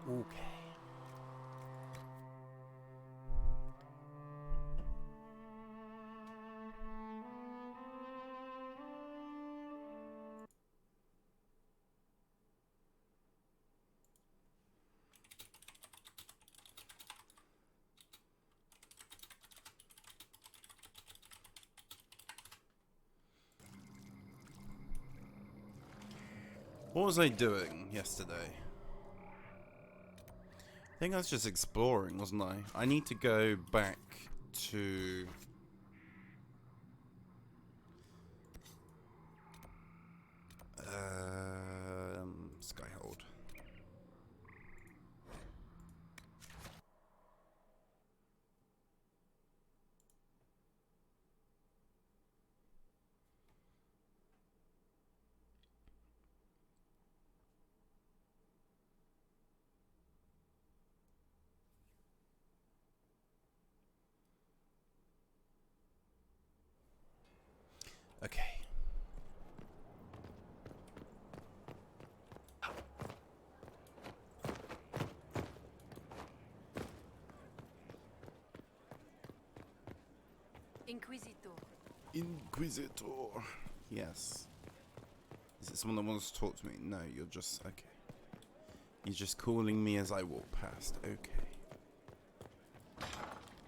Okay. What was I doing yesterday? I think I was just exploring, wasn't I? I need to go back to... Skyhold. Okay. Inquisitor. Inquisitor. Yes. Is it someone that wants to talk to me? No, you're just... Okay. You're just calling me as I walk past. Okay.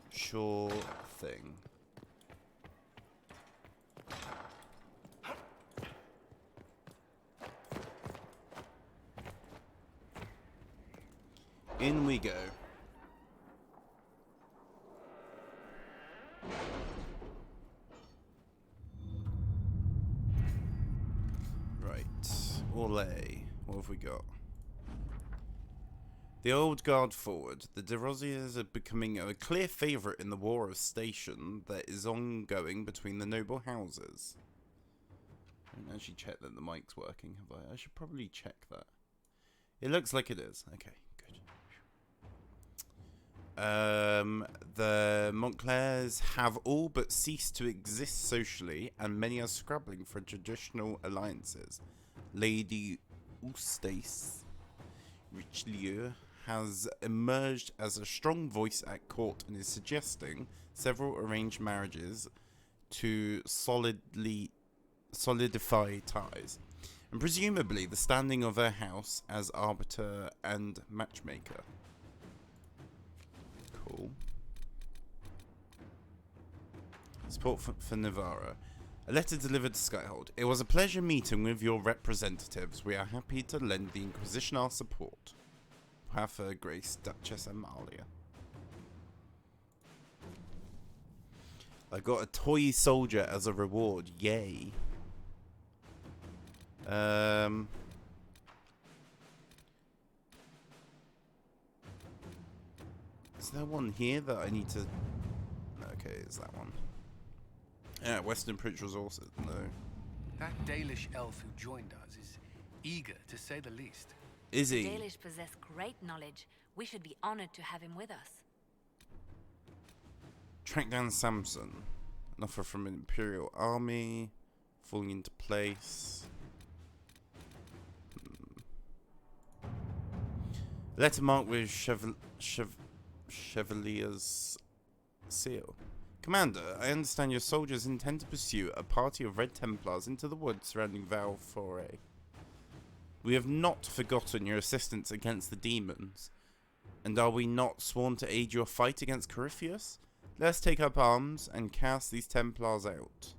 Sure thing. In we go. Right. Orlais. What have we got? The old guard forward. The de Rosiers are becoming a clear favourite in the war of station that is ongoing between the noble houses. I haven't actually checked that the mic's working, have I? I should probably check that. It looks like it is. Okay, good. The Montclairs have all but ceased to exist socially, and many are scrabbling for traditional alliances. Lady Eustace Richelieu has emerged as a strong voice at court and is suggesting several arranged marriages to solidify ties, and presumably the standing of her house as arbiter and matchmaker. Cool. Support for Navarra. A letter delivered to Skyhold. It was a pleasure meeting with your representatives. We are happy to lend the Inquisition our support. Have her Grace Duchess Amalia. I got a toy soldier as a reward. Yay. Is there one here that I need to... Okay, is that one? Yeah, Western Prince Resources. No. That Dalish elf who joined us is eager, to say the least. Is he? The Dalish possess great knowledge. We should be honored to have him with us. Track down Samson. An offer from an Imperial army. Falling into place. Letter marked with Chevalier's seal. Commander, I understand your soldiers intend to pursue a party of Red Templars into the woods surrounding Val Foray. We have not forgotten your assistance against the demons. And are we not sworn to aid your fight against Corypheus? Let's take up arms and cast these Templars out.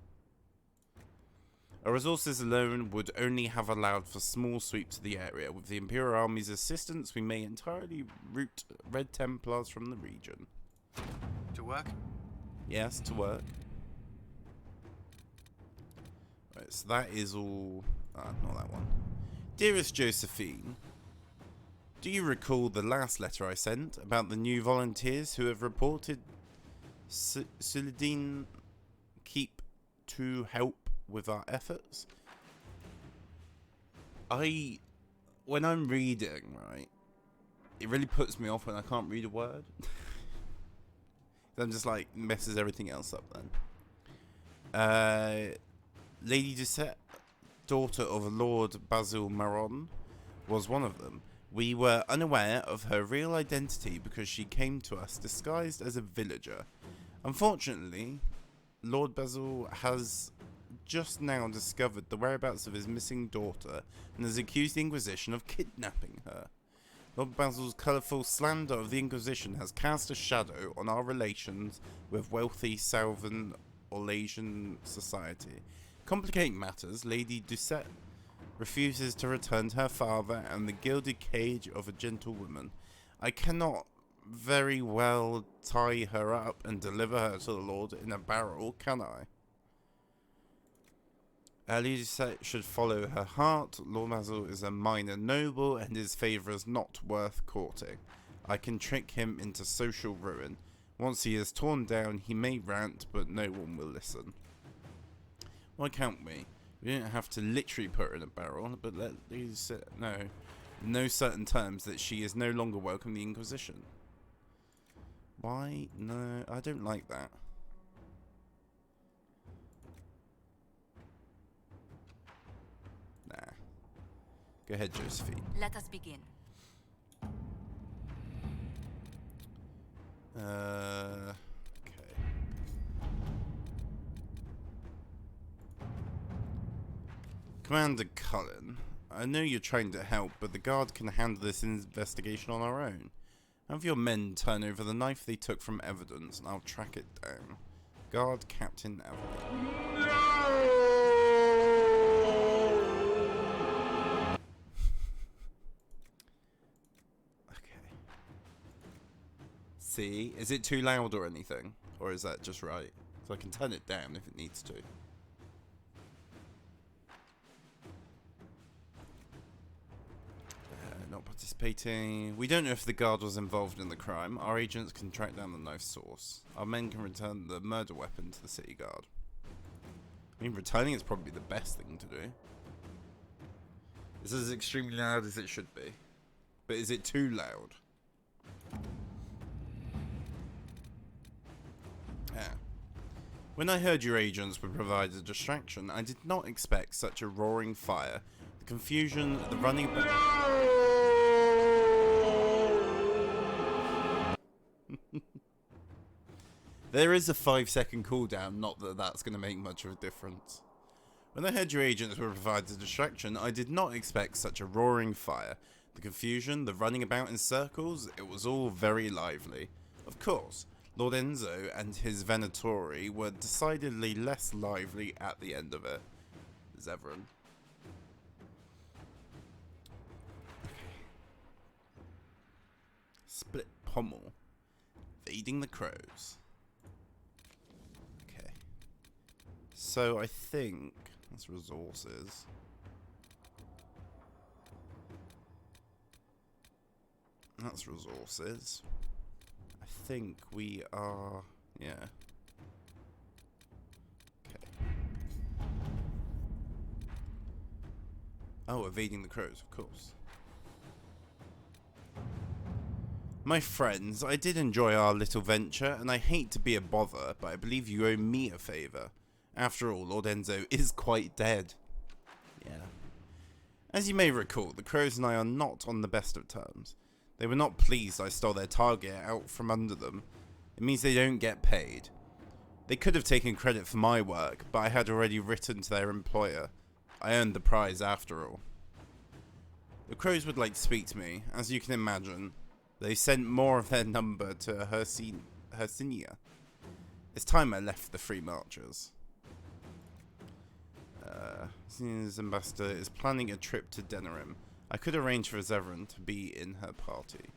Our resources alone would only have allowed for small sweeps of the area. With the Imperial Army's assistance, we may entirely root Red Templars from the region. To work? Yes, to work. Right, so that is all... not that one. Dearest Josephine, do you recall the last letter I sent about the new volunteers who have reported Suladin keep to help with our efforts? When I'm reading, right, it really puts me off when I can't read a word. I'm just like, messes everything else up then. Lady Doucette, daughter of Lord Basil Maron, was one of them. We were unaware of her real identity because she came to us disguised as a villager. Unfortunately, Lord Basil has just now discovered the whereabouts of his missing daughter and has accused the Inquisition of kidnapping her. Lord Basil's colourful slander of the Inquisition has cast a shadow on our relations with wealthy Southern Orlesian society. Complicating matters, Lady Doucette refuses to return to her father and the gilded cage of a gentlewoman. I cannot very well tie her up and deliver her to the Lord in a barrel, can I? Lady Doucette should follow her heart. Lord Basil is a minor noble and his favour is not worth courting. I can trick him into social ruin. Once he is torn down, he may rant, but no one will listen. Why can't we? We don't have to literally put her in a barrel, but let Lady Doucette know, in no certain terms, that she is no longer welcome in the Inquisition. Why? No, I don't like that. Nah. Go ahead, Josephine. Let us begin. Okay. Commander Cullen, I know you're trying to help, but the guard can handle this investigation on our own. Have your men turn over the knife they took from evidence, and I'll track it down. Guard Captain Evelyn. Okay. See, is it too loud or anything? Or is that just right? So I can turn it down if it needs to. Not participating. We don't know if the guard was involved in the crime. Our agents can track down the knife source. Our men can return the murder weapon to the city guard. I mean, returning is probably the best thing to do. This is as extremely loud as it should be. But is it too loud? Yeah. When I heard your agents would provide a distraction, I did not expect such a roaring fire. The confusion, the running back. There is a 5-second cooldown, not that that's going to make much of a difference. When I heard your agents would provide a distraction, I did not expect such a roaring fire. The confusion, the running about in circles, it was all very lively. Of course, Lord Enzo and his Venatori were decidedly less lively at the end of it. Zevran. Split pommel. Feeding the crows. Okay. So I think that's resources. That's resources. I think we are, yeah. Okay. Oh, evading the crows, of course. My friends, I did enjoy our little venture, and I hate to be a bother, but I believe you owe me a favour. After all, Lord Enzo is quite dead. Yeah. As you may recall, the crows and I are not on the best of terms. They were not pleased I stole their target out from under them. It means they don't get paid. They could have taken credit for my work, but I had already written to their employer. I earned the prize after all. The crows would like to speak to me, as you can imagine. They sent more of their number to Hercinia. It's time I left the Free Marchers. Hercinia's ambassador is planning a trip to Denerim. I could arrange for Zevran to be in her party.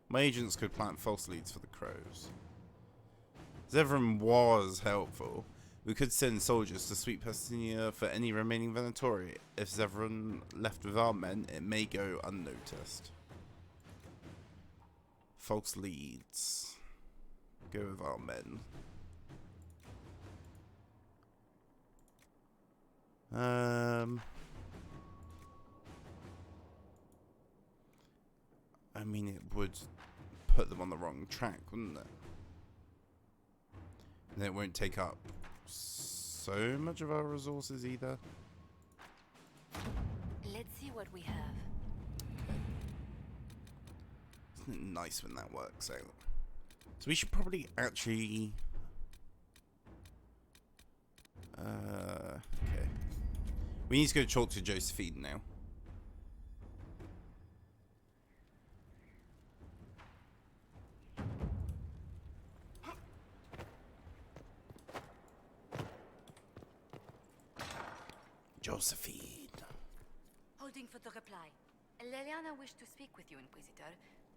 My agents could plant false leads for the crows. Zevran was helpful. We could send soldiers to sweep Hercinia for any remaining Venatori. If Zevran left with our men, it may go unnoticed. False leads. Go with our men. I mean, it would put them on the wrong track, wouldn't it? And it won't take up so much of our resources either. Let's see what we have. Isn't it nice when that works out? So we should probably actually... okay. We need to go talk to Josephine now. Josephine. Holding for the reply. Leliana wished to speak with you, Inquisitor.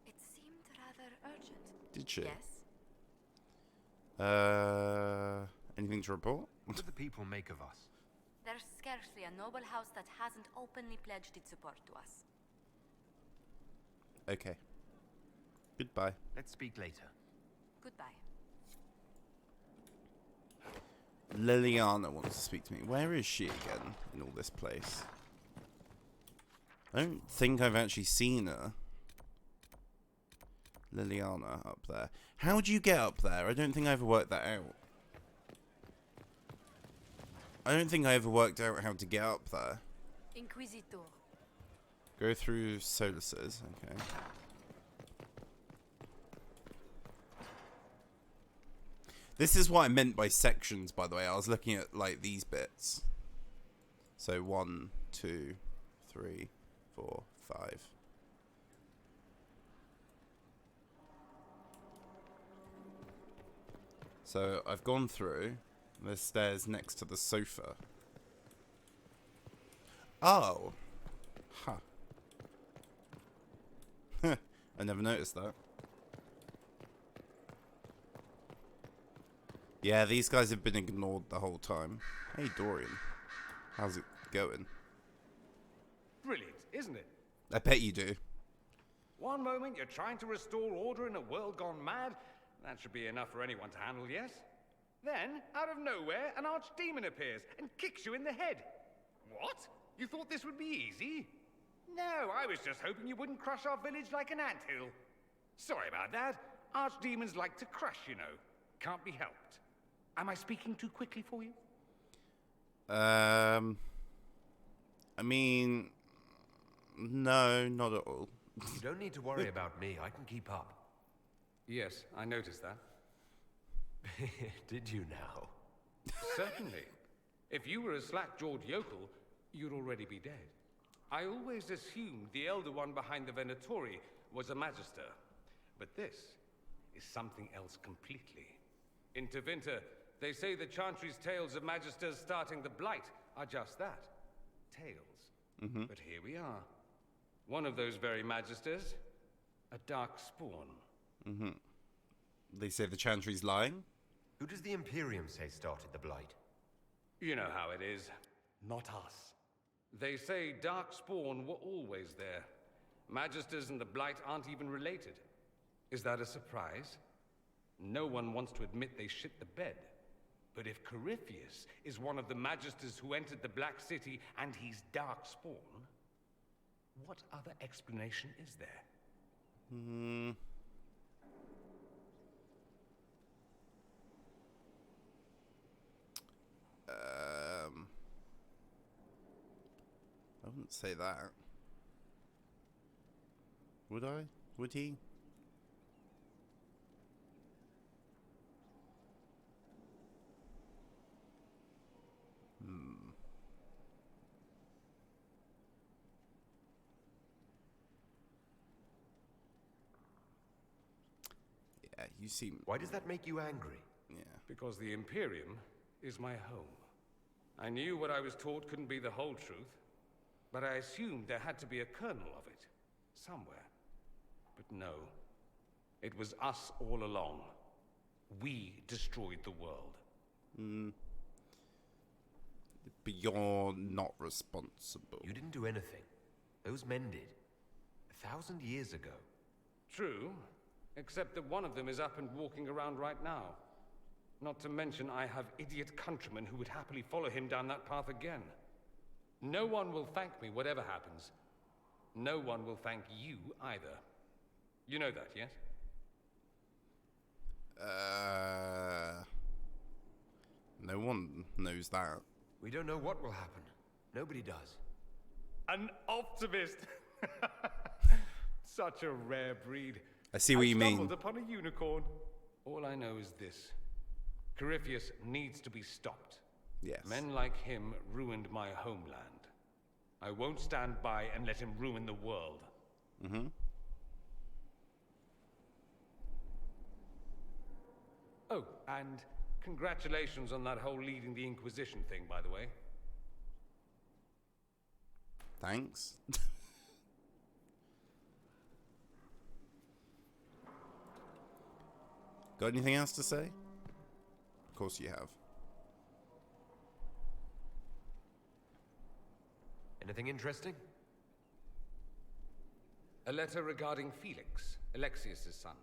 It seemed rather urgent. Did she? Yes? Anything to report? What do the people make of us? There's scarcely a noble house that hasn't openly pledged its support to us. Okay. Goodbye. Let's speak later. Goodbye. Liliana wants to speak to me. Where is she again in all this place? I don't think I've actually seen her. Liliana up there. How do you get up there? I don't think I ever worked that out. I don't think I ever worked out how to get up there. Inquisitor. Go through Solaces. Okay. This is what I meant by sections, by the way. I was looking at, like, these bits. So 1, 2, 3, 4, 5. So I've gone through. There's stairs next to the sofa. Oh. Huh. I never noticed that. Yeah, these guys have been ignored the whole time. Hey, Dorian. How's it going? Brilliant, isn't it? I bet you do. One moment you're trying to restore order in a world gone mad. That should be enough for anyone to handle, yes? Then, out of nowhere, an archdemon appears and kicks you in the head. What? You thought this would be easy? No, I was just hoping you wouldn't crush our village like an anthill. Sorry about that. Archdemons like to crush, you know. Can't be helped. Am I speaking too quickly for you? I mean... No, not at all. You don't need to worry about me. I can keep up. Yes, I noticed that. Did you now? Certainly. If you were a slack-jawed yokel, you'd already be dead. I always assumed the Elder One behind the Venatori was a Magister. But this is something else completely. In Tevinter, they say the Chantry's tales of Magisters starting the Blight are just that. Tales. But here we are. One of those very Magisters, a dark spawn. They say the Chantry's lying? Who does the Imperium say started the Blight? You know how it is. Not us. They say Darkspawn were always there. Magisters and the Blight aren't even related. Is that a surprise? No one wants to admit they shit the bed. But if Corypheus is one of the Magisters who entered the Black City and he's Darkspawn, what other explanation is there? I wouldn't say that. Would I? Would he? Yeah, you seem... Why does that make you angry? Yeah. Because the Imperium is my home. I knew what I was taught couldn't be the whole truth, but I assumed there had to be a kernel of it, somewhere. But no, it was us all along. We destroyed the world. But you're not responsible. You didn't do anything. Those men did. 1,000 years ago. True, except that one of them is up and walking around right now. Not to mention I have idiot countrymen who would happily follow him down that path again. No one will thank me, whatever happens. No one will thank you either. You know that, yes? No one knows that. We don't know what will happen. Nobody does. An optimist! Such a rare breed. I see what you mean. stumbled upon a unicorn. All I know is this. Corypheus needs to be stopped. Yes. Men like him ruined my homeland. I won't stand by and let him ruin the world. Mm-hmm. Oh, and congratulations on that whole leading the Inquisition thing, by the way. Thanks. Got anything else to say? Of course you have. Anything interesting? A letter regarding Felix, Alexius's son.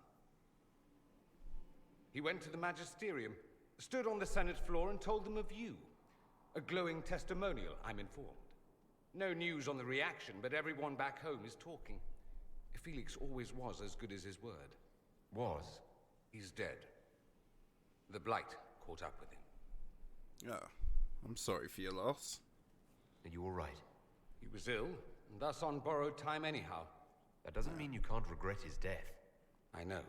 He went to the magisterium, stood on the Senate floor and told them of you. A glowing testimonial, I'm informed. No news on the reaction, but everyone back home is talking. Felix always was as good as his word. Was? He's dead. The Blight caught up with him. Oh, I'm sorry for your loss. Are you all right? He was ill, and thus on borrowed time anyhow. That doesn't mean you can't regret his death. I know.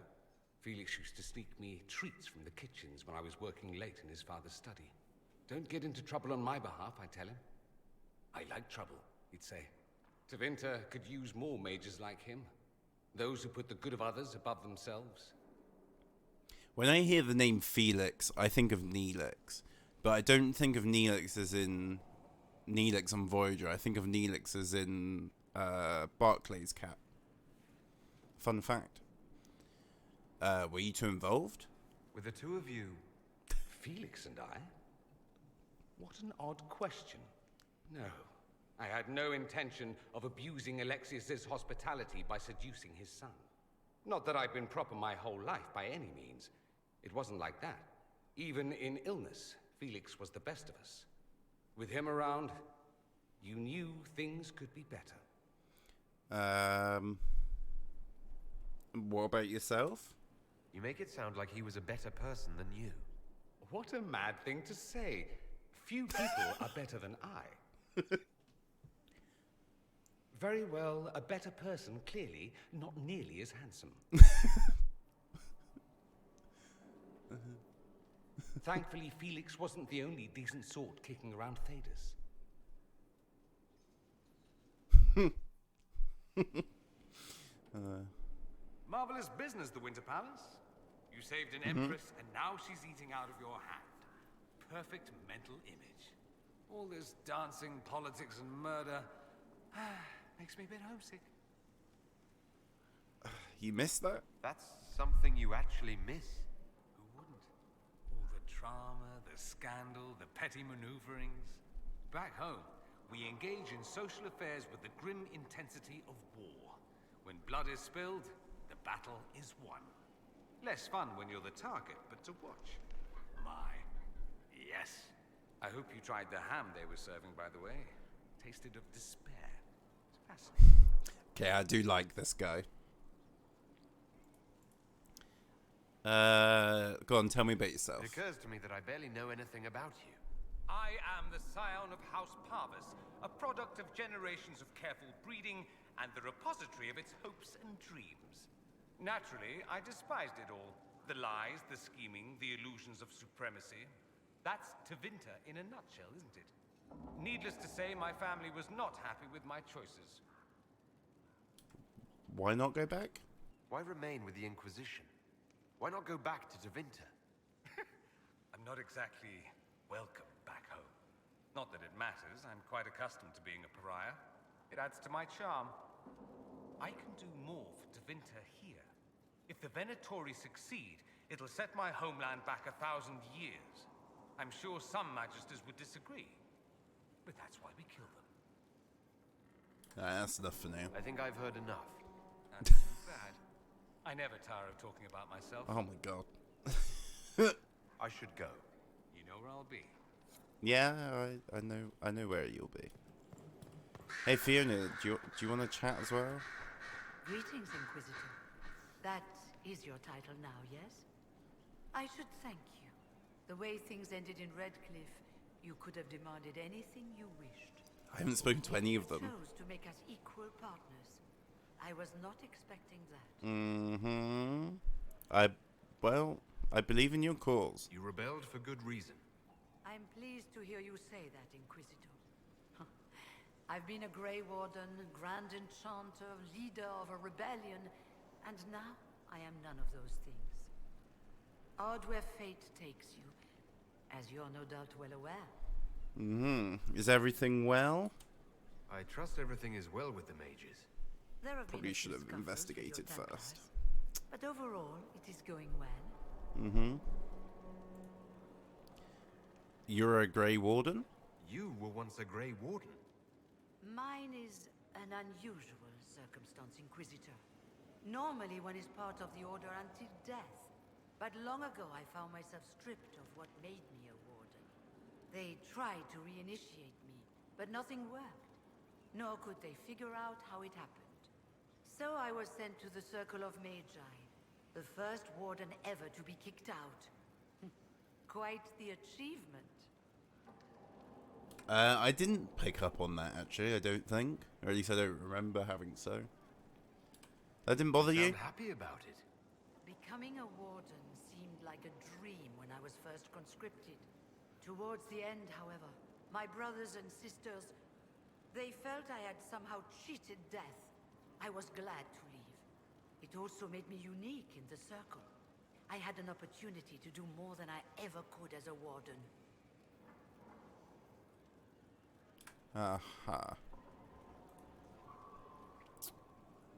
Felix used to sneak me treats from the kitchens when I was working late in his father's study. Don't get into trouble on my behalf, I tell him. I like trouble, he'd say. Tevinter could use more mages like him. Those who put the good of others above themselves. When I hear the name Felix, I think of Neelix. But I don't think of Neelix as in Neelix on Voyager. I think of Neelix as in Barclay's cat. Fun fact. Were you two involved? With the two of you... Felix and I? What an odd question. No, I had no intention of abusing Alexius's hospitality by seducing his son. Not that I've been proper my whole life by any means. It wasn't like that. Even in illness, Felix was the best of us. With him around, you knew things could be better. What about yourself? You make it sound like he was a better person than you. What a mad thing to say. Few people are better than I. Very well, a better person, clearly, not nearly as handsome. Thankfully, Felix wasn't the only decent sort kicking around Thedas. Marvelous business, the Winter Palace. You saved an empress, and now she's eating out of your hand. Perfect mental image. All this dancing, politics, and murder makes me a bit homesick. You missed that? That's something you actually miss. Who wouldn't? All the drama, the scandal, the petty maneuverings. Back home, we engage in social affairs with the grim intensity of war. When blood is spilled, the battle is won. Less fun when you're the target, but to watch. My, yes. I hope you tried the ham they were serving, by the way. Tasted of despair. It's fascinating. Okay, I do like this guy. Go on, tell me about yourself. It occurs to me that I barely know anything about you. I am the scion of House Parvis, a product of generations of careful breeding and the repository of its hopes and dreams. Naturally, I despised it all. The lies, the scheming, the illusions of supremacy. That's Tevinter in a nutshell, isn't it? Needless to say, my family was not happy with my choices. Why not go back? Why remain with the Inquisition? Why not go back to Tevinter? I'm not exactly welcome back home. Not that it matters, I'm quite accustomed to being a pariah. It adds to my charm. I can do more for Tevinter here. If the Venatori succeed, it'll set my homeland back 1,000 years. I'm sure some magisters would disagree, but that's why we kill them. That's enough for now. I think I've heard enough. That's too bad. I never tire of talking about myself. Oh my god. I should go. You know where I'll be. Yeah, I know where you'll be. Hey Fiona, do you want to chat as well? Greetings, Inquisitor. That is your title now, yes? I should thank you. The way things ended in Redcliffe, you could have demanded anything you wished. I haven't spoken to any of them. You chose to make us equal partners. I I was not expecting that. Mm-hmm. I believe in your cause. You rebelled for good reason. I'm pleased to hear you say that, Inquisitor. I've been a Grey Warden, Grand Enchanter, leader of a rebellion, and now I am none of those things. Odd where fate takes you, as you're no doubt well aware. Mm-hmm. Is everything well? I trust everything is well with the mages. There have Probably been a should few have scuffles with investigated your Templars, first. but overall, it is going well. Mm-hmm. You're a Grey Warden? You were once a Grey Warden. Mine is an unusual circumstance, Inquisitor. Normally one is part of the Order until death. But long ago I found myself stripped of what made me a Warden. They tried to reinitiate me, but nothing worked. Nor could they figure out how it happened. So I was sent to the Circle of Magi, the first Warden ever to be kicked out. Quite the achievement. I didn't pick up on that, actually, I don't think. Or at least I don't remember having so. That didn't bother you? Sound happy about it? Becoming a Warden seemed like a dream when I was first conscripted. Towards the end, however, my brothers and sisters, they felt I had somehow cheated death. I was glad to leave. It also made me unique in the Circle. I had an opportunity to do more than I ever could as a Warden. Aha.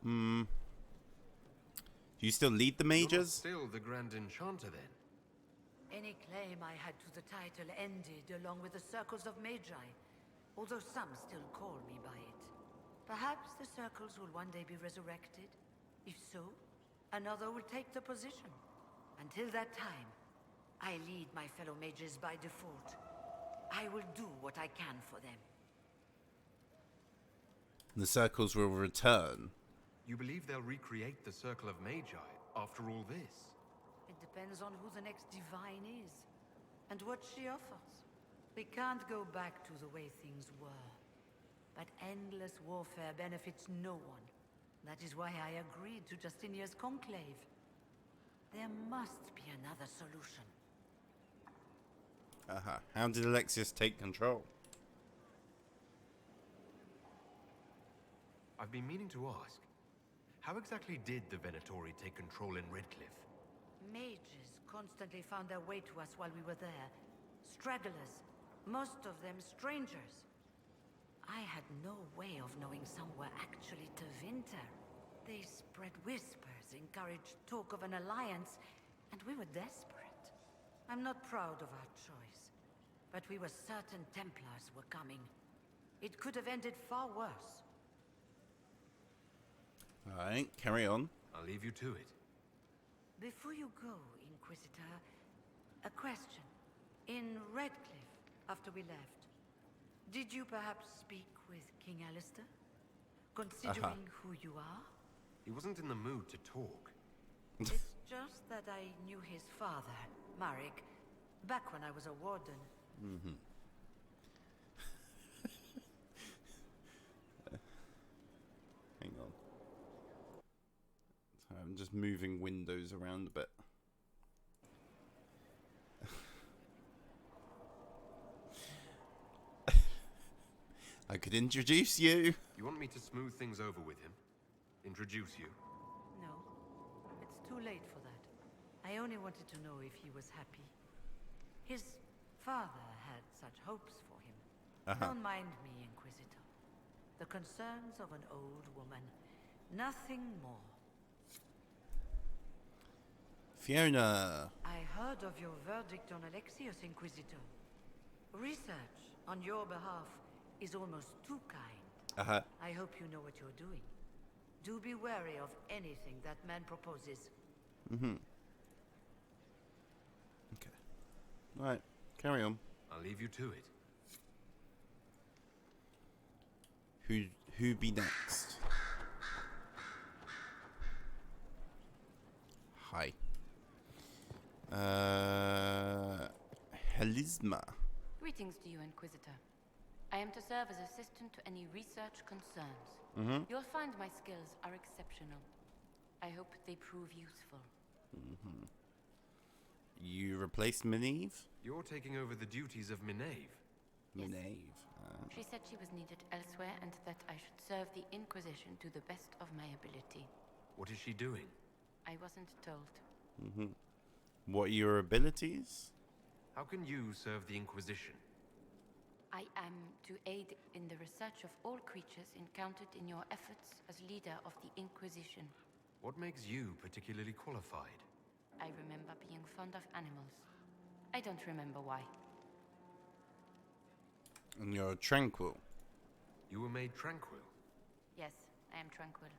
Hmm. Do you still lead the You're not mages? still the Grand Enchanter then? Any claim I had to the title ended along with the Circles of Magi, although some still call me by it. Perhaps the Circles will one day be resurrected. If so, another will take the position. Until that time, I lead my fellow mages by default. I will do what I can for them. The circles will return. You believe they'll recreate the Circle of Magi after all this? It depends on who the next divine is, and what she offers. We can't go back to the way things were. But endless warfare benefits no one. That is why I agreed to Justinia's conclave. There must be another solution. Aha. How did Alexius take control? I've been meaning to ask, how exactly did the Venatori take control in Redcliffe? Mages constantly found their way to us while we were there. Stragglers, most of them strangers. I had no way of knowing some were actually Tevinter. They spread whispers, encouraged talk of an alliance, and we were desperate. I'm not proud of our choice, but we were certain Templars were coming. It could have ended far worse. Alright, carry on. I'll leave you to it. Before you go, Inquisitor, a question. In Redcliffe, after we left, did you perhaps speak with King Alistair? Considering who you are? He wasn't in the mood to talk. It's just that I knew his father, Marek, back when I was a Warden. Mm-hmm. Hang on. So I'm just moving windows around a bit. I could introduce you. You want me to smooth things over with him? Introduce you? No, it's too late for that. I only wanted to know if he was happy. His father had such hopes for him. Don't mind me, Inquisitor. The concerns of an old woman. Nothing more. Fiona. I heard of your verdict on Alexius, Inquisitor. Research on your behalf is almost too kind. I hope you know what you're doing. Do be wary of anything that man proposes. Mm-hmm. Okay. Right, carry on. I'll leave you to it. Who be next? Hi. Helisma. Greetings to you, Inquisitor. I am to serve as assistant to any research concerns. You'll find my skills are exceptional. I hope they prove useful. You replaced Mineve? You're taking over the duties of Minave. Yes. Minave. She said she was needed elsewhere and that I should serve the Inquisition to the best of my ability. What is she doing? I wasn't told. What are your abilities? How can you serve the Inquisition? I am to aid in the research of all creatures encountered in your efforts as leader of the Inquisition. What makes you particularly qualified? I remember being fond of animals. I don't remember why. And you're tranquil. You were made tranquil. Yes, I am tranquil.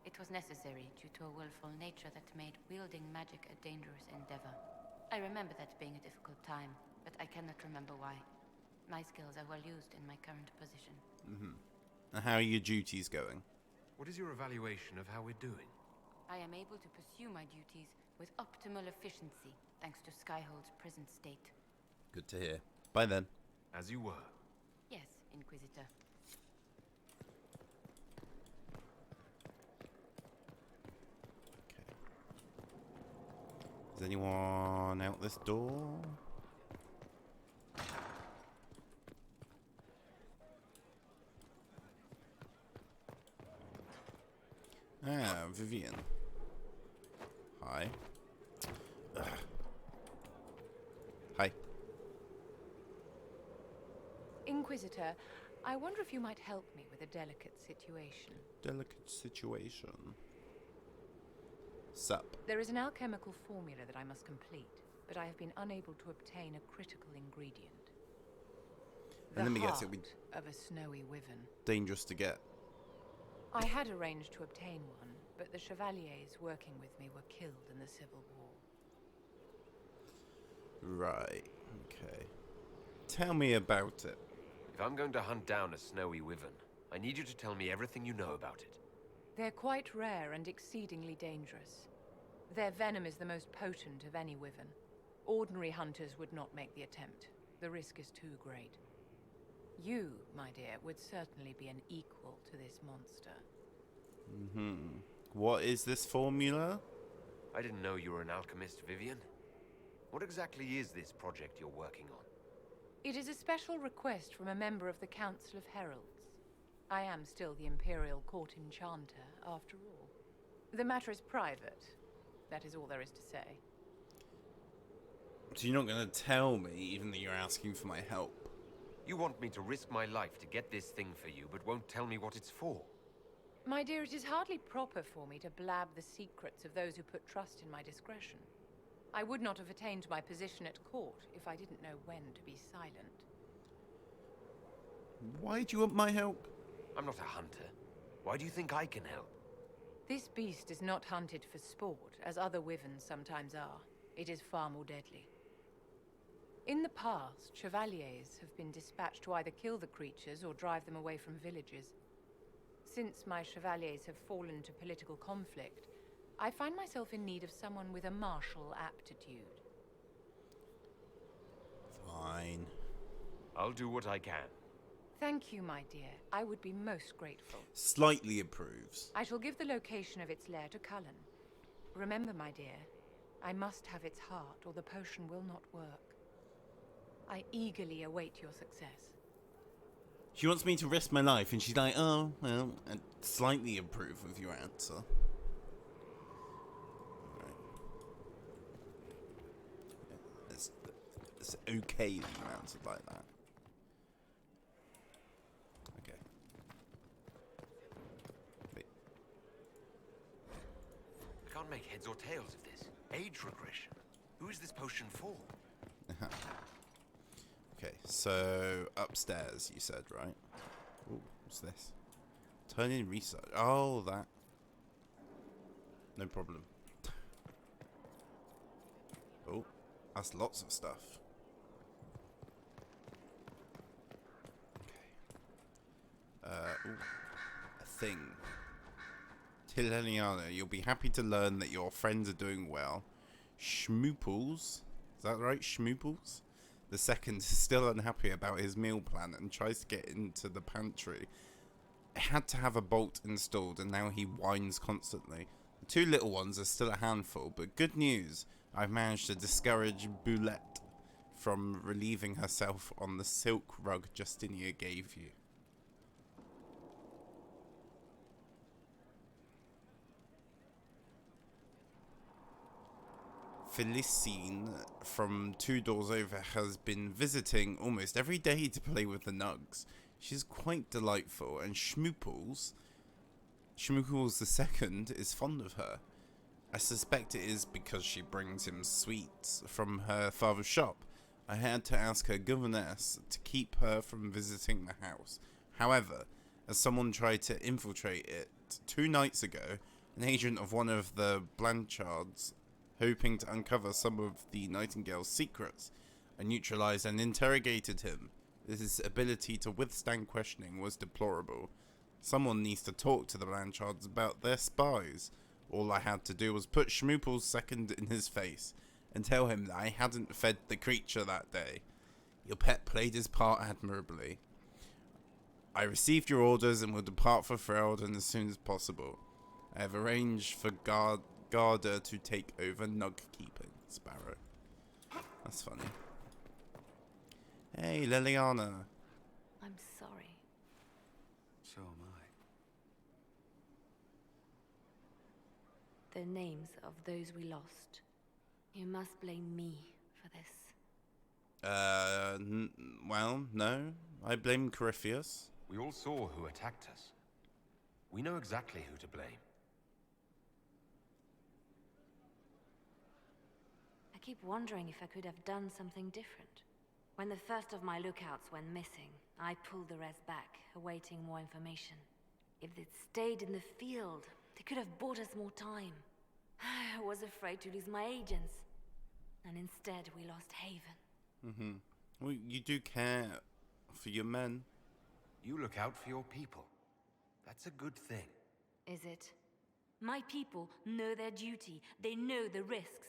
It was necessary due to a willful nature that made wielding magic a dangerous endeavor. I remember that being a difficult time, but I cannot remember why. My skills are well used in my current position. And how are your duties going? What is your evaluation of how we're doing? I am able to pursue my duties with optimal efficiency, thanks to Skyhold's present state. Good to hear. Bye then. As you were. Yes, Inquisitor. Is anyone out this door? Ah, Vivian. Hi. Ugh. Hi. Inquisitor, I wonder if you might help me with a delicate situation. Delicate situation. Sup. There is an alchemical formula that I must complete, but I have been unable to obtain a critical ingredient. And let me guess, heart it'll be of a snowy wyvern. dangerous to get. I had arranged to obtain one, but the chevaliers working with me were killed in the Civil War. Right. Okay. Tell me about it. If I'm going to hunt down a snowy wyvern, I need you to tell me everything you know about it. They're quite rare and exceedingly dangerous. Their venom is the most potent of any wyvern. Ordinary hunters would not make the attempt. The risk is too great. You, my dear, would certainly be an equal to this monster. What is this formula? I didn't know you were an alchemist, Vivian. What exactly is this project you're working on? It is a special request from a member of the Council of Heralds. I am still the Imperial Court Enchanter, after all. The matter is private. That is all there is to say. So you're not going to tell me, even though you're asking for my help? You want me to risk my life to get this thing for you, but won't tell me what it's for. My dear, it is hardly proper for me to blab the secrets of those who put trust in my discretion. I would not have attained my position at court if I didn't know when to be silent. Why do you want my help? I'm not a hunter. Why do you think I can help? This beast is not hunted for sport, as other wyverns sometimes are. It is far more deadly. In the past, chevaliers have been dispatched to either kill the creatures or drive them away from villages. Since my chevaliers have fallen to political conflict, I find myself in need of someone with a martial aptitude. Fine. I'll do what I can. Thank you, my dear. I would be most grateful. Slightly approves. I shall give the location of its lair to Cullen. Remember, my dear, I must have its heart or the potion will not work. I eagerly await your success. She wants me to risk my life, and she's like, oh, well, I slightly approve of your answer. Alright. It's okay that you answered like that. Okay. Wait. I can't make heads or tails of this. Age regression. Who is this potion for? Okay, so upstairs, you said, right? Ooh, what's this? Turn in research. Oh, that. No problem. Oh, that's lots of stuff. Okay. Ooh, a thing. Tilleliana, you'll be happy to learn that your friends are doing well. Schmooples. Is that right? Schmooples? The second is still unhappy about his meal plan and tries to get into the pantry. I had to have a bolt installed and now he whines constantly. The two little ones are still a handful, but good news, I've managed to discourage Boulette from relieving herself on the silk rug Justinia gave you. Felicine from 2 doors over has been visiting almost every day to play with the nugs. She's quite delightful, and Schmooples the second is fond of her. I suspect it is because she brings him sweets from her father's shop. I had to ask her governess to keep her from visiting the house. However, as someone tried to infiltrate it 2 nights ago, an agent of one of the Blanchards, hoping to uncover some of the Nightingale's secrets, I neutralized and interrogated him. His ability to withstand questioning was deplorable. Someone needs to talk to the Blanchards about their spies. All I had to do was put Schmoople's second in his face and tell him that I hadn't fed the creature that day. Your pet played his part admirably. I received your orders and will depart for Ferelden as soon as possible. I have arranged for Garda to take over nug keeping. Sparrow. That's funny. Hey, Liliana. I'm sorry. So am I. The names of those we lost. You must blame me for this. Well, no. I blame Corypheus. We all saw who attacked us. We know exactly who to blame. I keep wondering if I could have done something different. When the first of my lookouts went missing, I pulled the rest back, awaiting more information. If they'd stayed in the field, they could have bought us more time. I was afraid to lose my agents. And instead, we lost Haven. Well, you do care for your men. You look out for your people. That's a good thing. Is it? My people know their duty. They know the risks.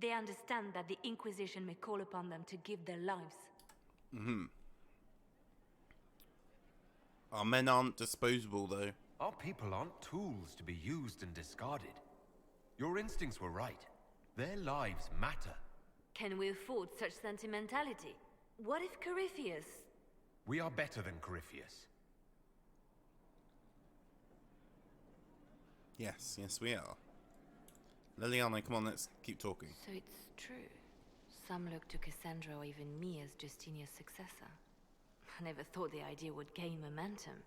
They understand that the Inquisition may call upon them to give their lives. Our men aren't disposable, though. Our people aren't tools to be used and discarded. Your instincts were right. Their lives matter. Can we afford such sentimentality? What if Corypheus... We are better than Corypheus. Yes, we are. Liliana, come on, let's keep talking. So it's true. Some look to Cassandra or even me as Justinia's successor. I never thought the idea would gain momentum.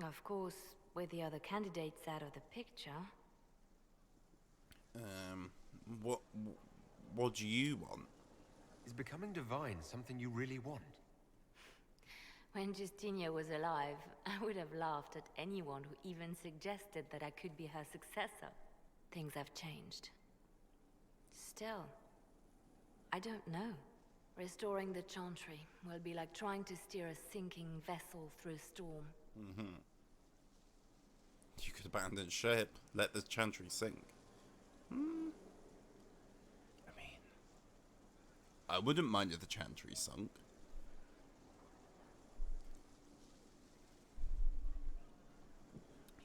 Of course, with the other candidates out of the picture... What do you want? Is becoming divine something you really want? When Justinia was alive, I would have laughed at anyone who even suggested that I could be her successor. Things have changed. Still, I don't know. Restoring the Chantry will be like trying to steer a sinking vessel through a storm. You could abandon ship, let the Chantry sink. I wouldn't mind if the Chantry sunk.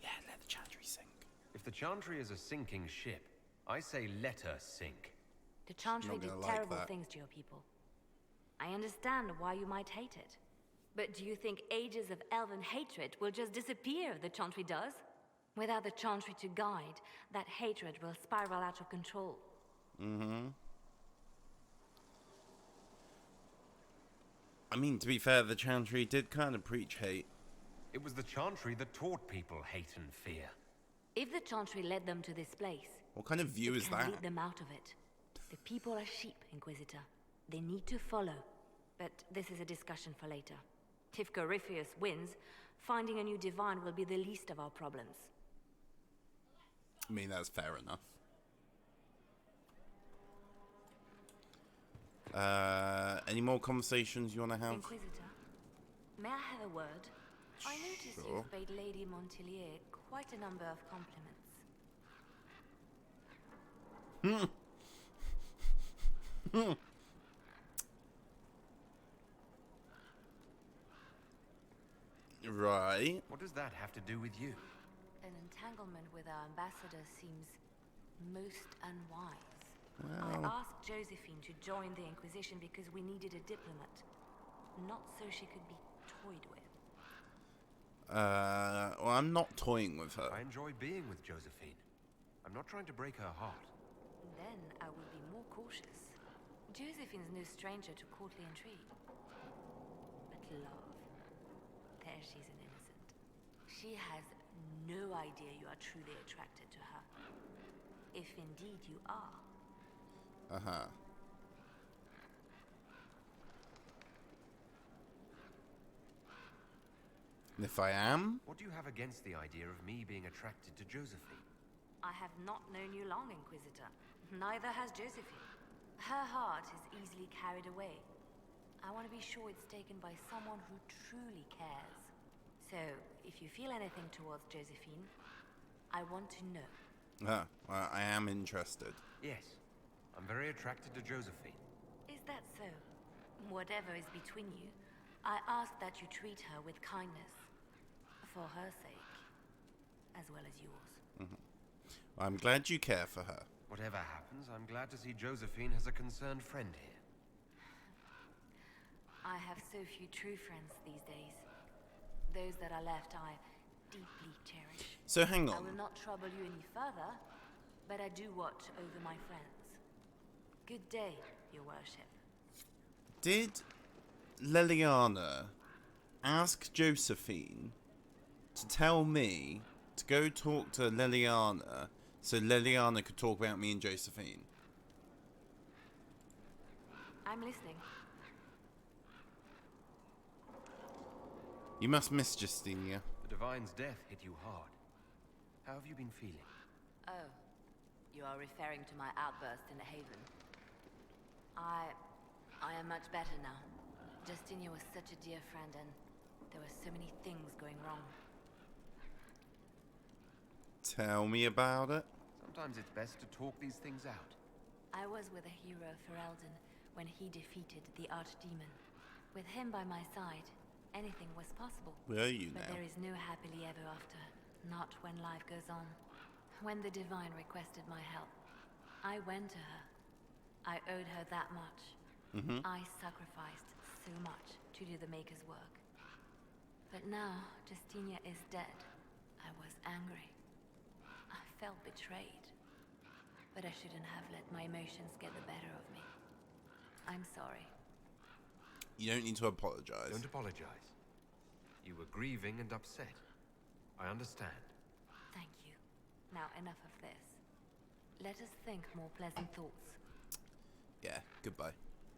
Yeah, let the Chantry sink. If the Chantry is a sinking ship, I say let her sink. The Chantry Not did gonna like terrible that. things to your people. I understand why you might hate it. But do you think ages of elven hatred will just disappear if the Chantry does? Without the Chantry to guide, that hatred will spiral out of control. I mean, to be fair, the Chantry did kind of preach hate. It was the Chantry that taught people hate and fear. If the Chantry led them to this place, What kind of view it is can that? lead them out of it. The people are sheep, Inquisitor. They need to follow. But this is a discussion for later. If Corypheus wins, finding a new divine will be the least of our problems. I mean, that's fair enough. Any more conversations you want to have? Inquisitor, may I have a word? I notice Sure. you've paid Lady Montelier quite a number of compliments. Right. What does that have to do with you? An entanglement with our ambassador seems most unwise. Well, I asked Josephine to join the Inquisition because we needed a diplomat, not so she could be toyed with. well, I'm not toying with her. I enjoy being with Josephine. I'm not trying to break her heart. Then I would be more cautious. Josephine's no stranger to courtly intrigue. But love, there she's an innocent. She has no idea you are truly attracted to her. If indeed you are. Uh-huh. And if I am? What do you have against the idea of me being attracted to Josephine? I have not known you long, Inquisitor. Neither has Josephine. Her heart is easily carried away. I want to be sure it's taken by someone who truly cares. So, if you feel anything towards Josephine, I want to know. Well, I am interested. Yes. I'm very attracted to Josephine. Is that so? Whatever is between you, I ask that you treat her with kindness. For her sake, as well as yours. Well, I'm glad you care for her. Whatever happens, I'm glad to see Josephine has a concerned friend here. I have so few true friends these days. Those that are left I deeply cherish. So hang I on. will not trouble you any further, but I do watch over my friends. Good day, your worship. Did Leliana ask Josephine to tell me to go talk to Leliana so Leliana could talk about me and Josephine? I'm listening. You must miss Justinia. The Divine's death hit you hard. How have you been feeling? Oh, you are referring to my outburst in the Haven. I am much better now. Justinia was such a dear friend, and there were so many things going wrong. Tell me about it. Sometimes it's best to talk these things out. I was with a hero Ferelden when he defeated the Archdemon. With him by my side, anything was possible. Where are you But now? there is no happily ever after, not when life goes on. When the Divine requested my help, I went to her. I owed her that much. I sacrificed so much to do the Maker's work. But now, Justinia is dead. I was angry. I felt betrayed. But I shouldn't have let my emotions get the better of me. I'm sorry. You don't need to apologize. Don't apologize. You were grieving and upset. I understand. Thank you. Now enough of this. Let us think more pleasant thoughts. Yeah, goodbye.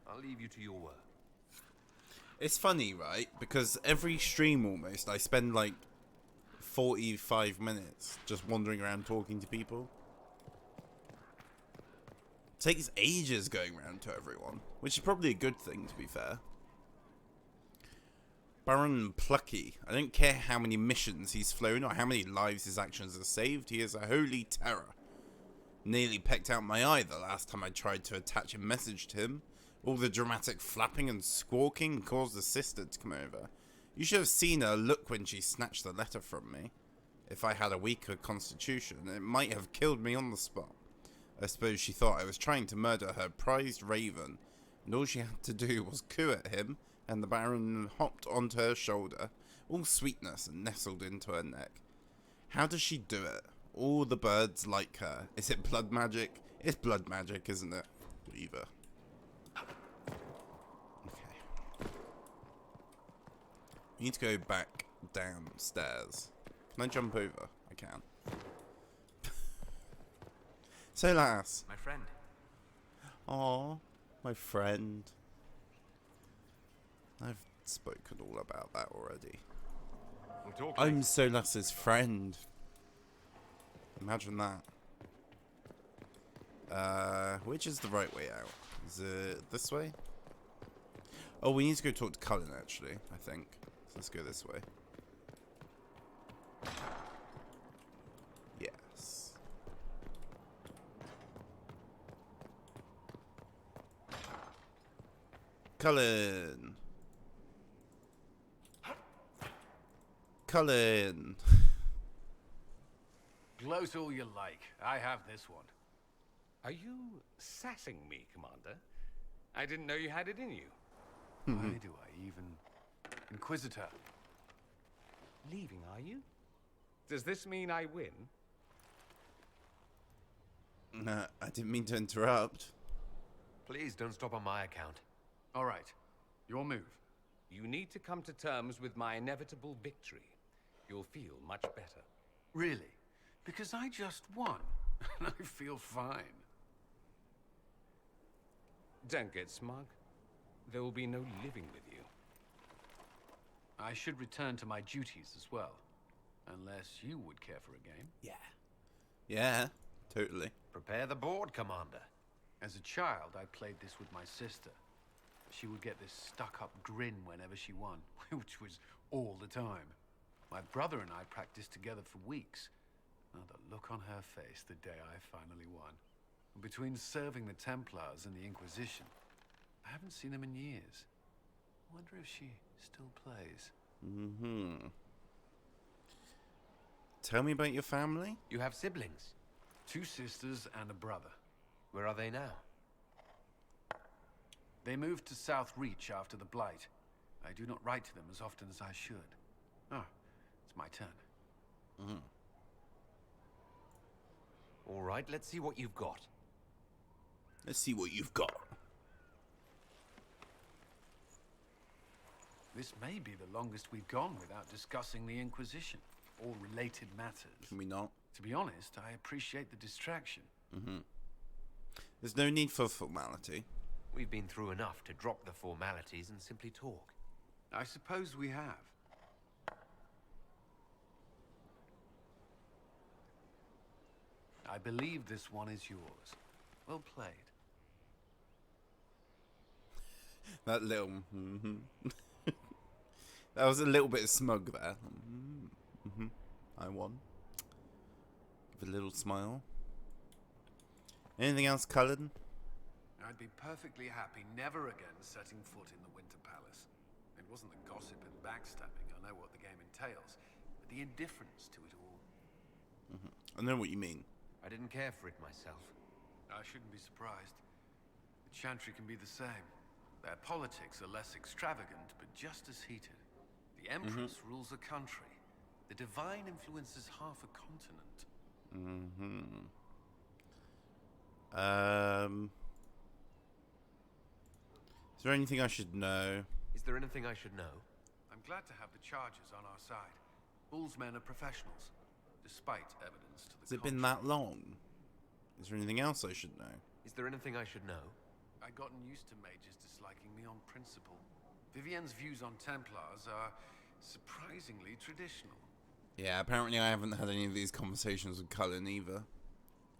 I'll leave you to your work. It's funny, right? Because every stream almost, I spend like 45 minutes just wandering around talking to people. It takes ages going around to everyone, which is probably a good thing, to be fair. Baron Plucky. I don't care how many missions he's flown or how many lives his actions have saved. He is a holy terror. Nearly pecked out my eye the last time I tried to attach a message to him. All the dramatic flapping and squawking caused the sister to come over. You should have seen her look when she snatched the letter from me. If I had a weaker constitution, it might have killed me on the spot. I suppose she thought I was trying to murder her prized raven, and all she had to do was coo at him, and the Baron hopped onto her shoulder, all sweetness, and nestled into her neck. How does she do it? All the birds like her. Is it blood magic? It's blood magic, isn't it? Weaver. Okay. We need to go back downstairs. Can I jump over? I can. So, lass. My friend. Aw, my friend. I've spoken all about that already. We'll talk I'm later. Solas's friend. Imagine that. Which is the right way out? Is it this way? Oh, we need to go talk to Cullen, actually, I think. So let's go this way. Yes. Cullen! Cullen. Gloat all you like. I have this one. Are you sassing me, Commander? I didn't know you had it in you. Why do I even... Inquisitor. Leaving, are you? Does this mean I win? Nah, I didn't mean to interrupt. Please don't stop on my account. All right. Your move. You need to come to terms with my inevitable victory. You'll feel much better. Really? Because I just won. And I feel fine. Don't get smug. There will be no living with you. I should return to my duties as well. Unless you would care for a game. Yeah. Yeah, totally. Prepare the board, Commander. As a child, I played this with my sister. She would get this stuck-up grin whenever she won, which was all the time. My brother and I practiced together for weeks. Oh, the look on her face the day I finally won. Between serving the Templars and the Inquisition, I haven't seen them in years. I wonder if she still plays. Tell me about your family. You have siblings. 2 sisters and a brother. Where are they now? They moved to South Reach after the Blight. I do not write to them as often as I should. Ah, it's my turn. All right, let's see what you've got. Let's see what you've got. This may be the longest we've gone without discussing the Inquisition or related matters. Can we not? To be honest, I appreciate the distraction. There's no need for formality. We've been through enough to drop the formalities and simply talk. I suppose we have. I believe this one is yours. Well played. That little... That was a little bit smug there. I won. With a little smile. Anything else, Cullen? I'd be perfectly happy never again setting foot in the Winter Palace. It wasn't the gossip and backstabbing, I know what the game entails, but the indifference to it all. I know what you mean. I didn't care for it myself. I shouldn't be surprised. The Chantry can be the same. Their politics are less extravagant, but just as heated. The Empress rules a country. The Divine influences half a continent. Is there anything I should know? Is there anything I should know? I'm glad to have the Chargers on our side. Bull's men are professionals, despite evidence to the Has it been that long? Is there anything else I should know? Is there anything I should know? I'd gotten used to mages disliking me on principle. Vivienne's views on Templars are surprisingly traditional. Yeah, apparently I haven't had any of these conversations with Cullen either.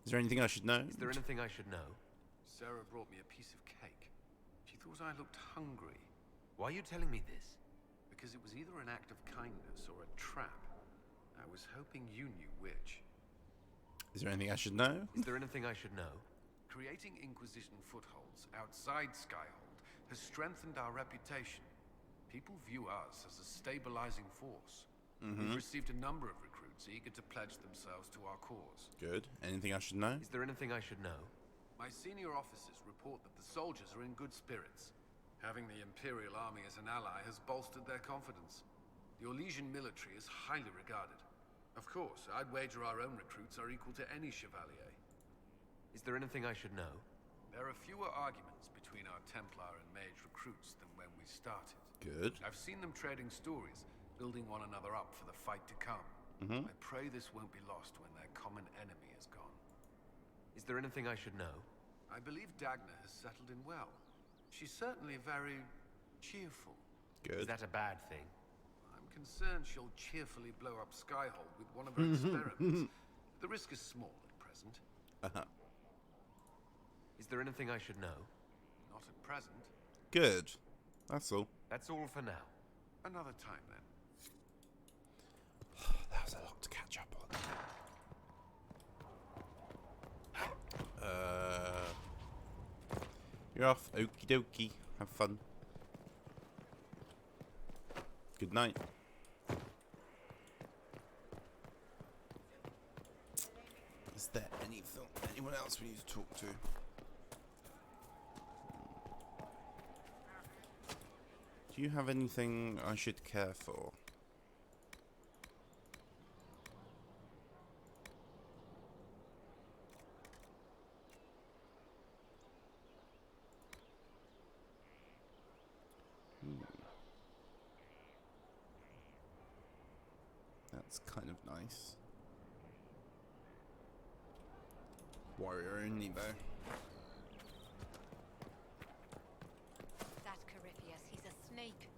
Is there anything I should know? Is there anything I should know? Sarah brought me a piece of cake. She thought I looked hungry. Why are you telling me this? Because it was either an act of kindness or a trap. I was hoping you knew which. Is there anything I should know? Is there anything I should know? Creating Inquisition footholds outside Skyhold has strengthened our reputation. People view us as a stabilizing force. We've received a number of recruits eager to pledge themselves to our cause. Good. Anything I should know? Is there anything I should know? My senior officers report that the soldiers are in good spirits. Having the Imperial Army as an ally has bolstered their confidence. The Orlesian military is highly regarded. Of course, I'd wager our own recruits are equal to any Chevalier. Is there anything I should know? There are fewer arguments between our Templar and Mage recruits than when we started. Good. I've seen them trading stories, building one another up for the fight to come. I pray this won't be lost when their common enemy is gone. Is there anything I should know? I believe Dagna has settled in well. She's certainly very cheerful. Good. Is that a bad thing? I'm concerned she'll cheerfully blow up Skyhold with one of her experiments. The risk is small at present. Is there anything I should know? Not at present. Good. That's all. That's all for now. Another time then. That was a lot to catch up on. You're off. Okie dokie. Have fun. Good night. Is there anyone else we need to talk to? Do you have anything I should care for? That's kind of nice. Warrior only though. That Corypheus, he's a snake.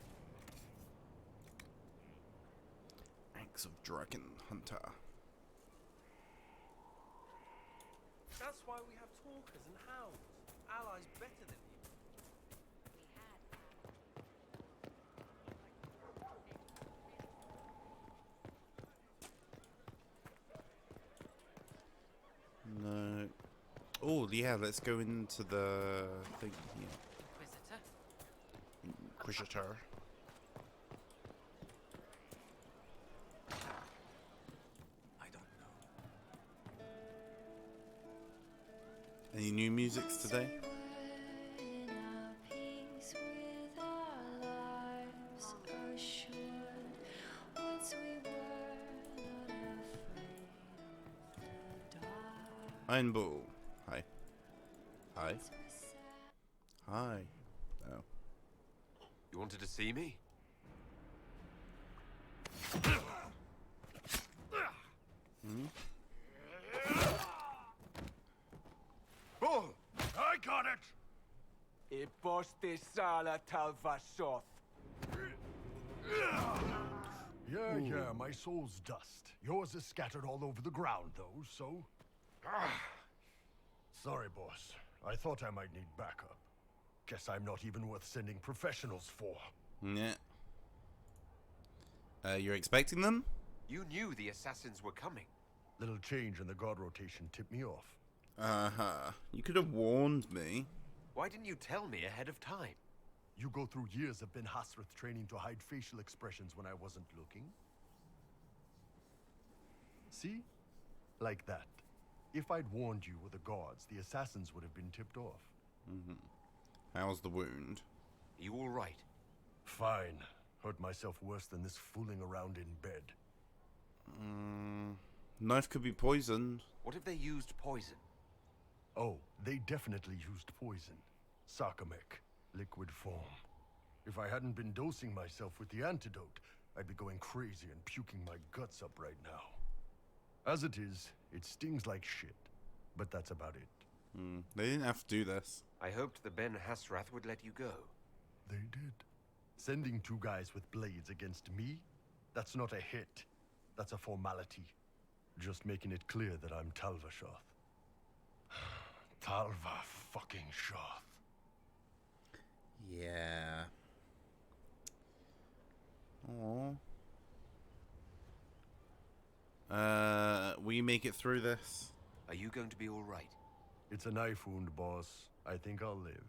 Axe of Dragon Hunter. That's why we have talkers and hounds. Allies better than you. No. Oh yeah, let's go into the thing here. Inquisitor. I don't know. Any new musics today? Iron Bull. Hi. Hi. Hi. Oh. You wanted to see me? Oh, I got it! Iposte sala talvasoth. Yeah, my soul's dust. Yours is scattered all over the ground, though, so... Sorry, boss. I thought I might need backup. Guess I'm not even worth sending professionals for. Yeah. You're expecting them? You knew the assassins were coming. Little change in the guard rotation tipped me off. Uh-huh. You could have warned me. Why didn't you tell me ahead of time? You go through years of Ben Hasrith training to hide facial expressions when I wasn't looking. See? Like that. If I'd warned you with the guards, the assassins would have been tipped off. Mm-hmm. How's the wound? Are you all right? Fine. Hurt myself worse than this fooling around in bed. Knife could be poisoned. What if they used poison? Oh, they definitely used poison. Sarcomec, liquid form. If I hadn't been dosing myself with the antidote, I'd be going crazy and puking my guts up right now. As it is, it stings like shit. But that's about it. They didn't have to do this. I hoped the Ben Hasrath would let you go. They did. Sending two guys with blades against me? That's not a hit. That's a formality. Just making it clear that I'm Talvashoth. Talva fucking Shoth. Yeah. Oh. Will you make it through this? Are you going to be all right? It's a knife wound, boss. I think I'll live.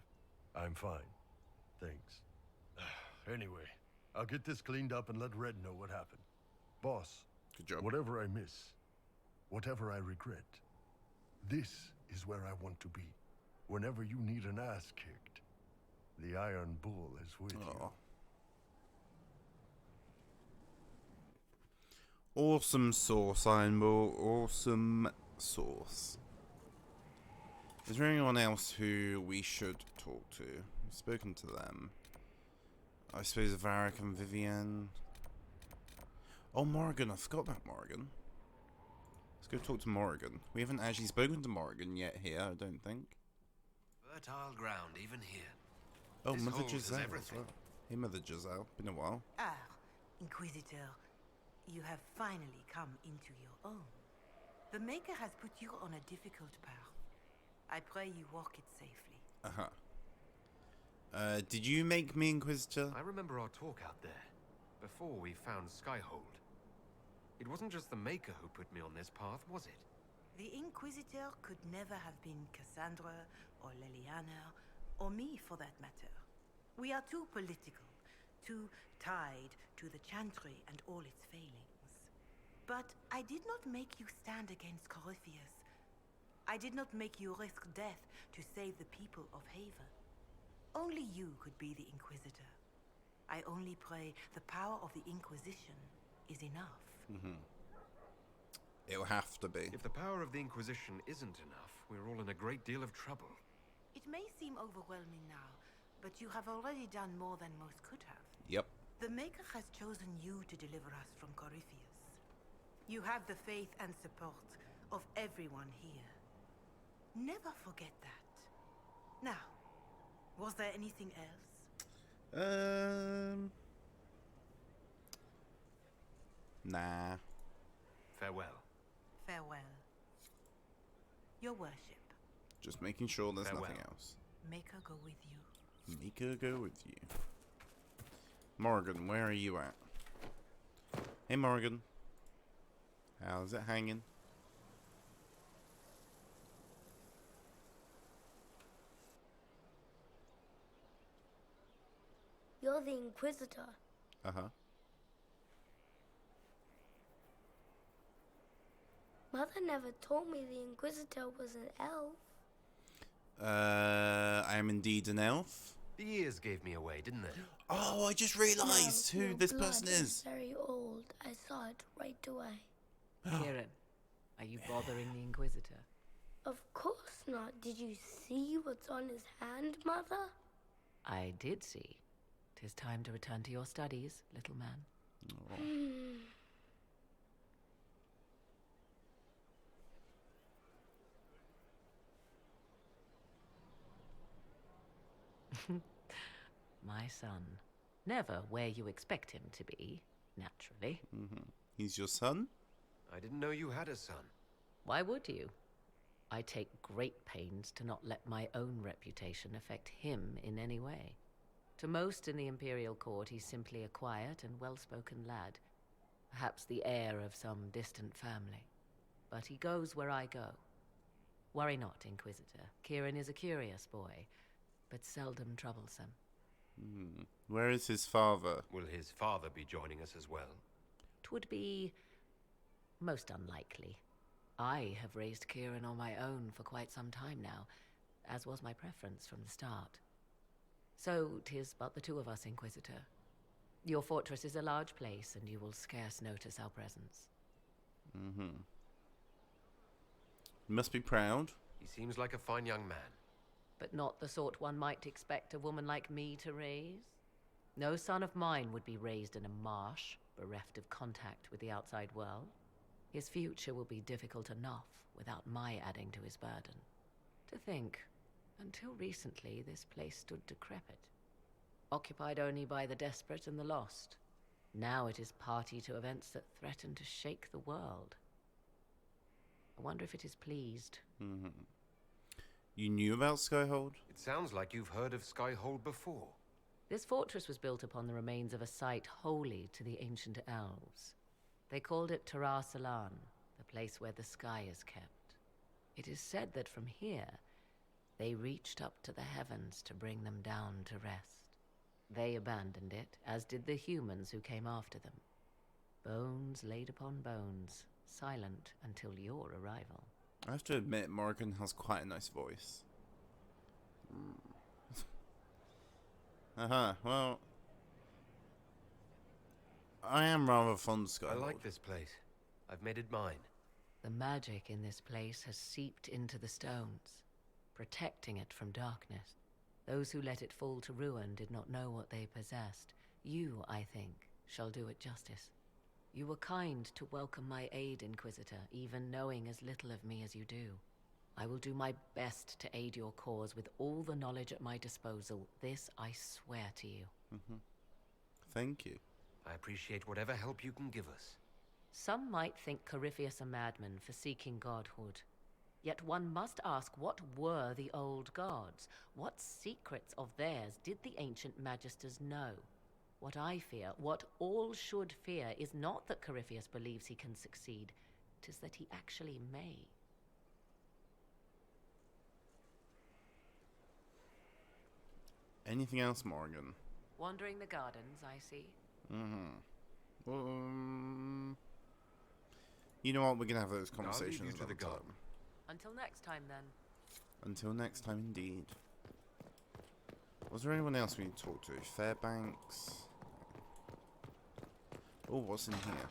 I'm fine. Thanks. Anyway, I'll get this cleaned up and let Red know what happened. Boss, Good job. whatever I miss, whatever I regret, this is where I want to be. Whenever you need an ass kicked, the Iron Bull is with you. Awesome sauce, Iron Bull. Awesome sauce. Is there anyone else who we should talk to? We've spoken to them. I suppose Varric and Vivienne. Oh, Morrigan. I forgot about Morrigan. Let's go talk to Morrigan. We haven't actually spoken to Morrigan yet here, I don't think. Fertile ground, even here. Oh, This Mother hold is Giselle as everything. well. Hey, Mother Giselle. Been a while. Ah, Inquisitor, you have finally come into your own. The Maker has put you on a difficult path. I pray you walk it safely. Uh-huh. Did you make me Inquisitor? I remember our talk out there, before we found Skyhold. It wasn't just the Maker who put me on this path, was it? The Inquisitor could never have been Cassandra, or Leliana, or me for that matter. We are too political, too tied to the Chantry and all its failings. But I did not make you stand against Corypheus I did not make you risk death to save the people of Haven. Only you could be the Inquisitor. I only pray the power of the Inquisition is enough. It'll have to be. If the power of the Inquisition isn't enough, we're all in a great deal of trouble. It may seem overwhelming now, but you have already done more than most could have. Yep. The Maker has chosen you to deliver us from Corypheus. You have the faith and support of everyone here. Never forget that. Now, was there anything else? Nah. Farewell. Farewell. Your worship. Just making sure there's Farewell. nothing else. Make her go with you. Make her go with you. Morgan, where are you at? Hey, Morgan. How's it hanging? You're the Inquisitor. Uh-huh. Mother never told me the Inquisitor was an elf. I am indeed an elf. The years gave me away, didn't they? Oh, I just realised No, who your this blood person is. Very old. I saw it right away. Kieran, are you bothering the Inquisitor? Of course not. Did you see what's on his hand, Mother? I did see. 'Tis time to return to your studies, little man. My son. Never where you expect him to be, naturally. He's your son? I didn't know you had a son. Why would you? I take great pains to not let my own reputation affect him in any way. To most in the Imperial Court, he's simply a quiet and well-spoken lad. Perhaps the heir of some distant family. But he goes where I go. Worry not, Inquisitor. Kieran is a curious boy, but seldom troublesome. Where is his father? Will his father be joining us as well? 'Twould be most unlikely. I have raised Kieran on my own for quite some time now, as was my preference from the start. So 'tis but the two of us, Inquisitor. Your fortress is a large place, and you will scarce notice our presence. You must be proud. He seems like a fine young man. But not the sort one might expect a woman like me to raise. No son of mine would be raised in a marsh, bereft of contact with the outside world. His future will be difficult enough without my adding to his burden. To think, until recently this place stood decrepit, occupied only by the desperate and the lost. Now it is party to events that threaten to shake the world. I wonder if it is pleased. You knew about Skyhold? It sounds like you've heard of Skyhold before. This fortress was built upon the remains of a site holy to the ancient elves. They called it Tarar Salan, the place where the sky is kept. It is said that from here, they reached up to the heavens to bring them down to rest. They abandoned it, as did the humans who came after them. Bones laid upon bones, silent until your arrival. I have to admit, Morgan has quite a nice voice. Well, I am rather fond of Skyhold. I like this place. I've made it mine. The magic in this place has seeped into the stones, protecting it from darkness. Those who let it fall to ruin did not know what they possessed. You, I think, shall do it justice. You were kind to welcome my aid, Inquisitor, even knowing as little of me as you do. I will do my best to aid your cause with all the knowledge at my disposal. This I swear to you. Thank you. I appreciate whatever help you can give us. Some might think Corypheus a madman for seeking godhood. Yet one must ask, what were the old gods? What secrets of theirs did the ancient magisters know? What I fear, what all should fear, is not that Corypheus believes he can succeed. 'Tis that he actually may. Anything else, Morgan? Wandering the gardens, I see. You know what? We're gonna have those I'll leave conversations you to the another garden. time. Until next time, then. Until next time, indeed. Was there anyone else we need to talk to? Fairbanks? Oh, what's in here?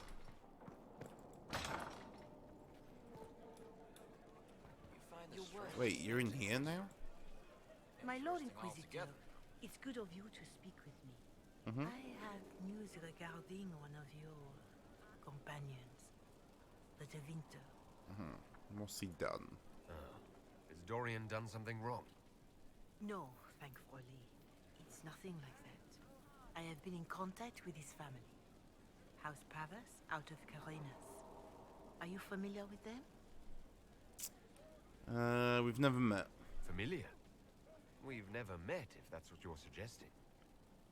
Wait, you're in here now? My Lord Inquisitor, it's good of you to speak with me. I have news regarding one of your companions, the De Winter. What's he done? Has Dorian done something wrong? No, thankfully. It's nothing like that. I have been in contact with his family. House Pavas, out of Carenas. Are you familiar with them? We've never met. Familiar? We've never met, if that's what you're suggesting.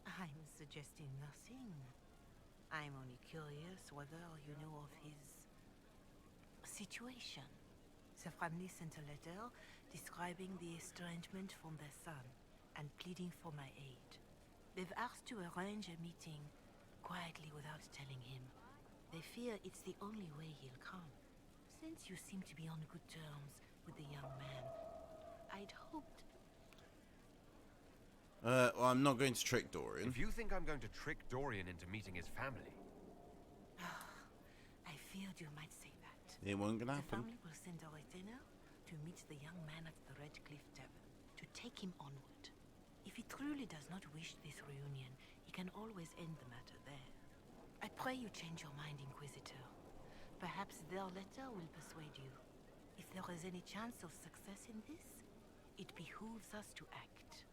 I'm suggesting nothing. I'm only curious whether you know of his situation. The family sent a letter describing the estrangement from their son and pleading for my aid. They've asked to arrange a meeting quietly without telling him. They fear it's the only way he'll come. Since you seem to be on good terms with the young man, I'd hoped... Well, I'm not going to trick Dorian. If you think I'm going to trick Dorian into meeting his family... I feared you might say that. It won't gonna The happen. family will send a retainer to meet the young man at the Red Cliff Tavern, to take him onward. If he truly does not wish this reunion, he can always end the matter there. I pray you change your mind, Inquisitor. Perhaps their letter will persuade you. If there is any chance of success in this, it behooves us to act.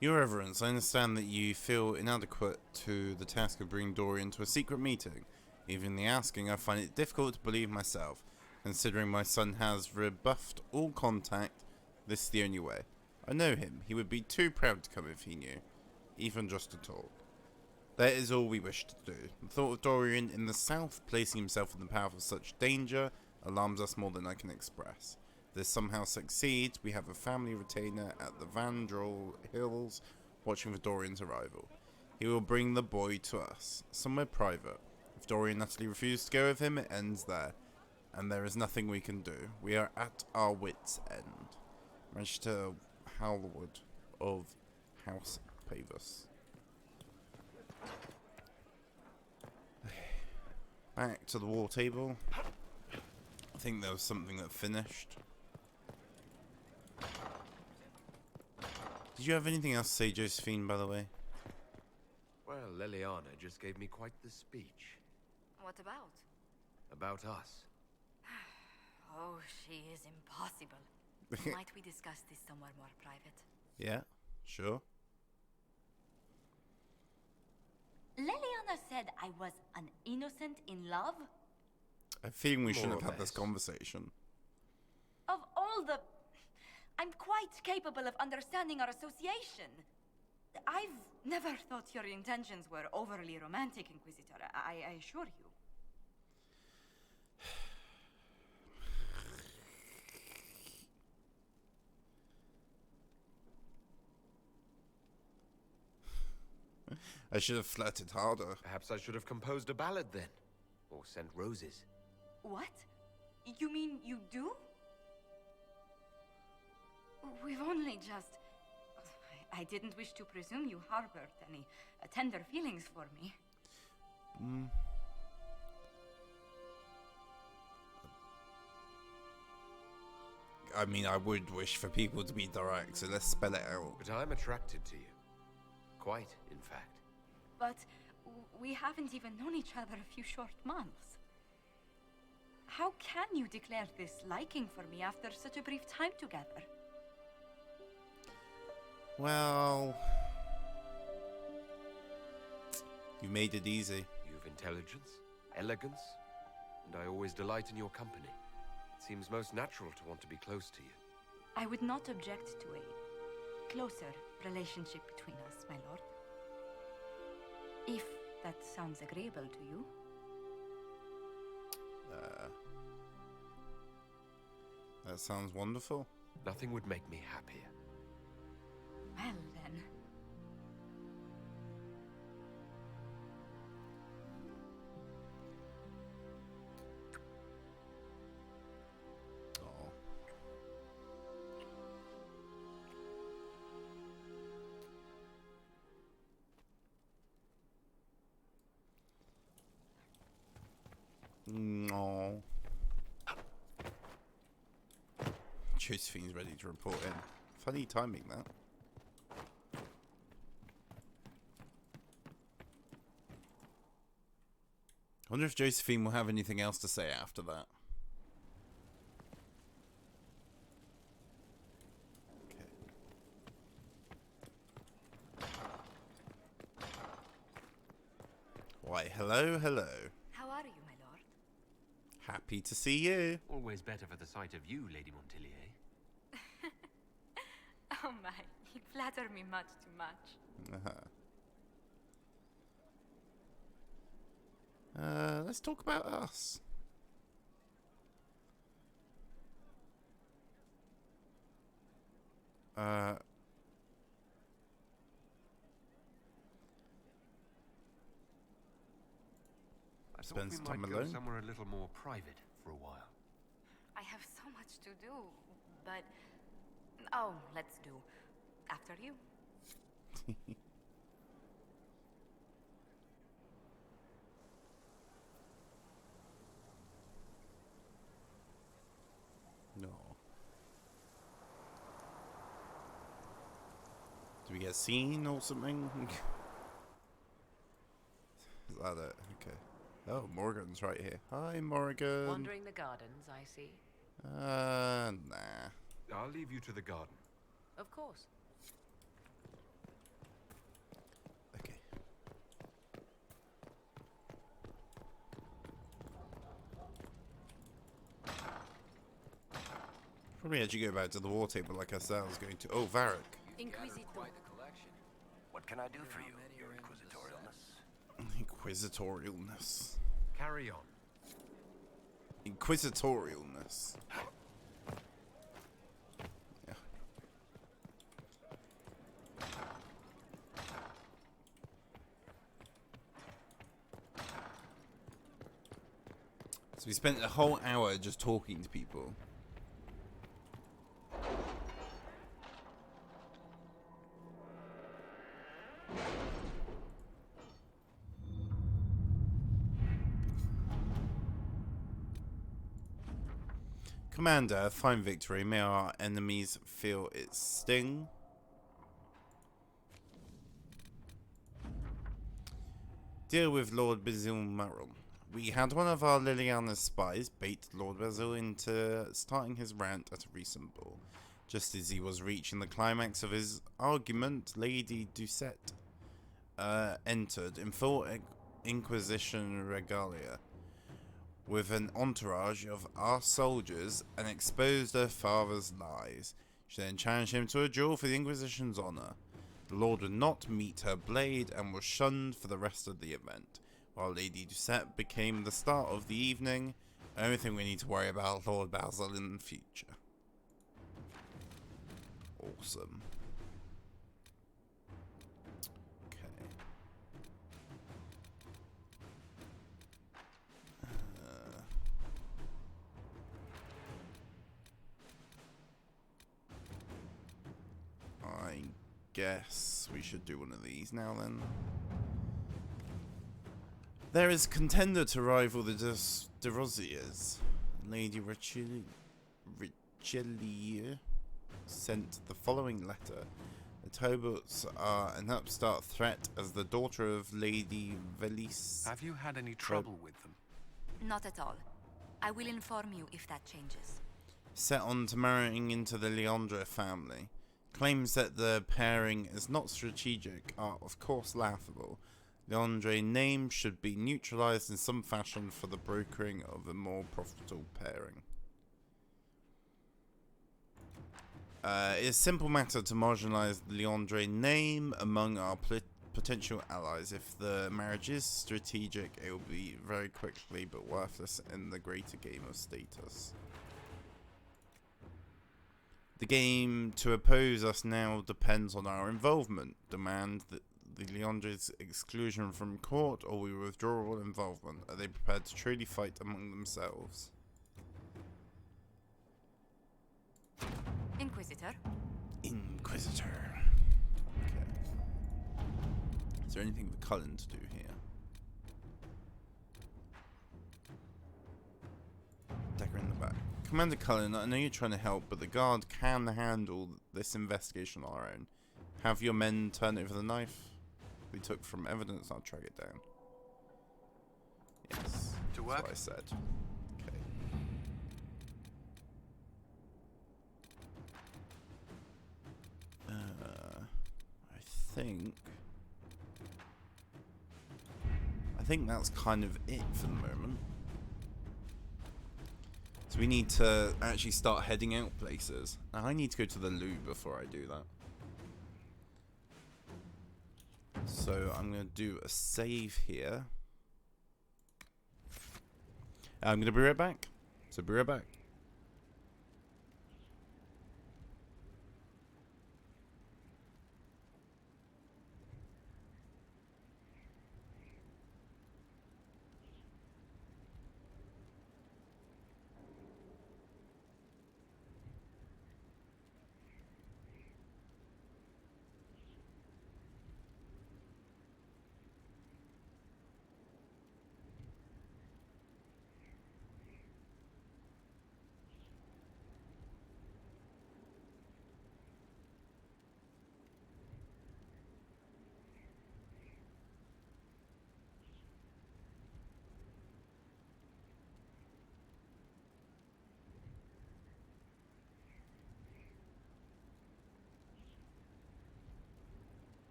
Your Reverence, I understand that you feel inadequate to the task of bringing Dorian to a secret meeting. Even in the asking, I find it difficult to believe myself. Considering my son has rebuffed all contact, this is the only way. I know him. He would be too proud to come if he knew. Even just to talk. That is all we wish to do. The thought of Dorian in the south placing himself in the path of such danger alarms us more than I can express. If this somehow succeeds, we have a family retainer at the Vandral Hills watching for Dorian's arrival. He will bring the boy to us, somewhere private. If Dorian utterly refuses to go with him, it ends there. And there is nothing we can do. We are at our wits' end. Magister Howlwood of House Pavus. Back to the war table. I think there was something that finished. Did you have anything else to say, Josephine, by the way? Well, Leliana just gave me quite the speech. What about? About us. Oh, she is impossible. Might we discuss this somewhere more private? Yeah, sure. Leliana said I was an innocent in love? I think we More shouldn't or have had this less. conversation. Of all the... I'm quite capable of understanding our association. I've never thought your intentions were overly romantic, Inquisitor. I assure you. I should have flirted harder. Perhaps I should have composed a ballad then. Or sent roses. What? You mean you do? We've only just... I didn't wish to presume you harbored any tender feelings for me. I mean, I would wish for people to be direct, so let's spell it out. But I'm attracted to you. Quite, in fact. But we haven't even known each other a few short months. How can you declare this liking for me after such a brief time together? Well... You made it easy. You've intelligence, elegance, and I always delight in your company. It seems most natural to want to be close to you. I would not object to a closer relationship between us, my lord. If that sounds agreeable to you. That sounds wonderful. Nothing would make me happier. Well, then. No. Josephine's ready to report in. Funny timing, that. I wonder if Josephine will have anything else to say after that. Why, hello, hello. How are you, my lord? Happy to see you. Always better for the sight of you, Lady Montilier. Oh my, you flatter me much too much. Let's talk about us. I thought Spend we some time might go alone. somewhere a little more private for a while. I have so much to do, but... Oh, let's do. After you. No. Do we get a scene or something? Is that it? Okay. Oh, Morgan's right here. Hi, Morgan. Wandering the gardens, I see. Nah. I'll leave you to the garden. Of course. Okay. Probably had you go back to the war table like I said I was going to. Oh, Varric. Inquisitor. What can I do for you, your inquisitorialness? Inquisitorialness. Carry on. Inquisitorialness. Yeah. So we spent a whole hour just talking to people. Commander, fine victory. May our enemies feel its sting. Deal with Lord Basil Murrell. We had one of our Liliana's spies bait Lord Basil into starting his rant at a recent ball. Just as he was reaching the climax of his argument, Lady Doucette entered in full Inquisition regalia with an entourage of our soldiers and exposed her father's lies. She then challenged him to a duel for the Inquisition's honor. The Lord would not meet her blade and was shunned for the rest of the event. While Lady Doucette became the star of the evening, only thing we need to worry about Lord Basil in the future. Awesome. I guess we should do one of these now then. There is a contender to rival the De Rosiers. Lady Richelieu sent the following letter. The Talbots are an upstart threat as the daughter of Lady Velis. Have you had any trouble with them? Not at all. I will inform you if that changes. Set on to marrying into the Leandre family. Claims that the pairing is not strategic are of course laughable. Leandre's name should be neutralized in some fashion for the brokering of a more profitable pairing. It is a simple matter to marginalize the Leandre name among our potential allies. If the marriage is strategic, it will be very quickly but worthless in the greater game of status. The game to oppose us now depends on our involvement. Demand the Leandre's exclusion from court, or we withdraw all involvement. Are they prepared to truly fight among themselves? Inquisitor. Inquisitor. Okay. Is there anything for Cullen to do here? Commander Cullen, I know you're trying to help, but the guard can handle this investigation on our own. Have your men turn over the knife we took from evidence. I'll track it down. Yes, To that's work? what I said. Okay. I think that's kind of it for the moment. So we need to actually start heading out places. Now I need to go to the loo before I do that. So I'm going to do a save here. I'm going to be right back. So be right back.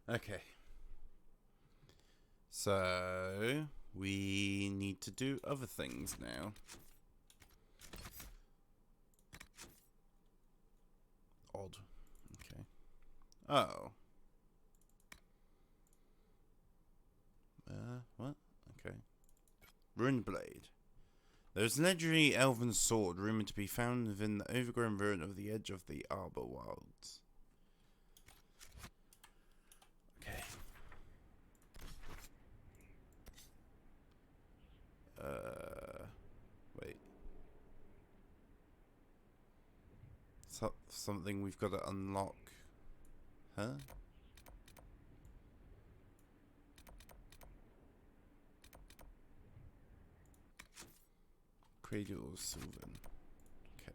Okay. So we need to do other things now. Odd. Okay. Oh. What? Okay. Ruined Blade. There's a legendary elven sword rumored to be found within the overgrown ruin of the edge of the Arbor Wilds. Okay. Wait. Something we've got to unlock. Huh? Cradle of Sylvan. Okay.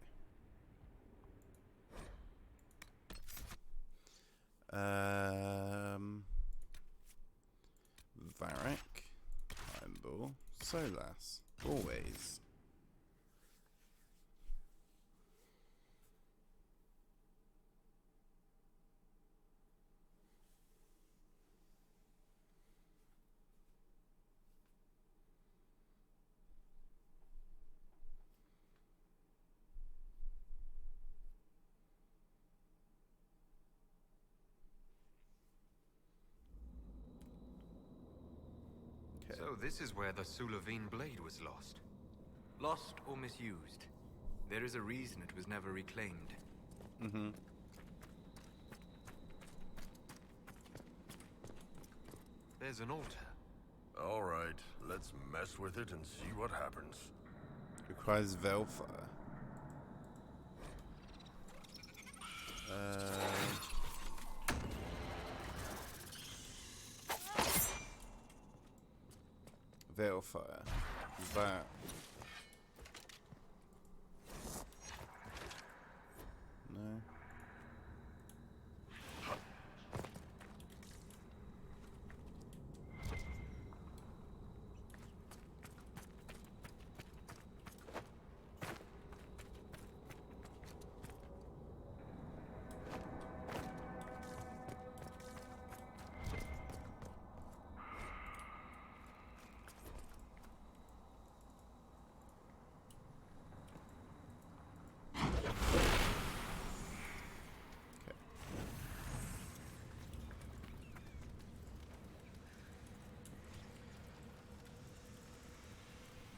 Varric. Time Ball. Solas. Always. So this is where the Sulavine blade was lost. Lost or misused. There is a reason it was never reclaimed. Mm-hmm. There's an altar. All right, let's mess with it and see what happens. Requires Velfire. Velfire. That. No.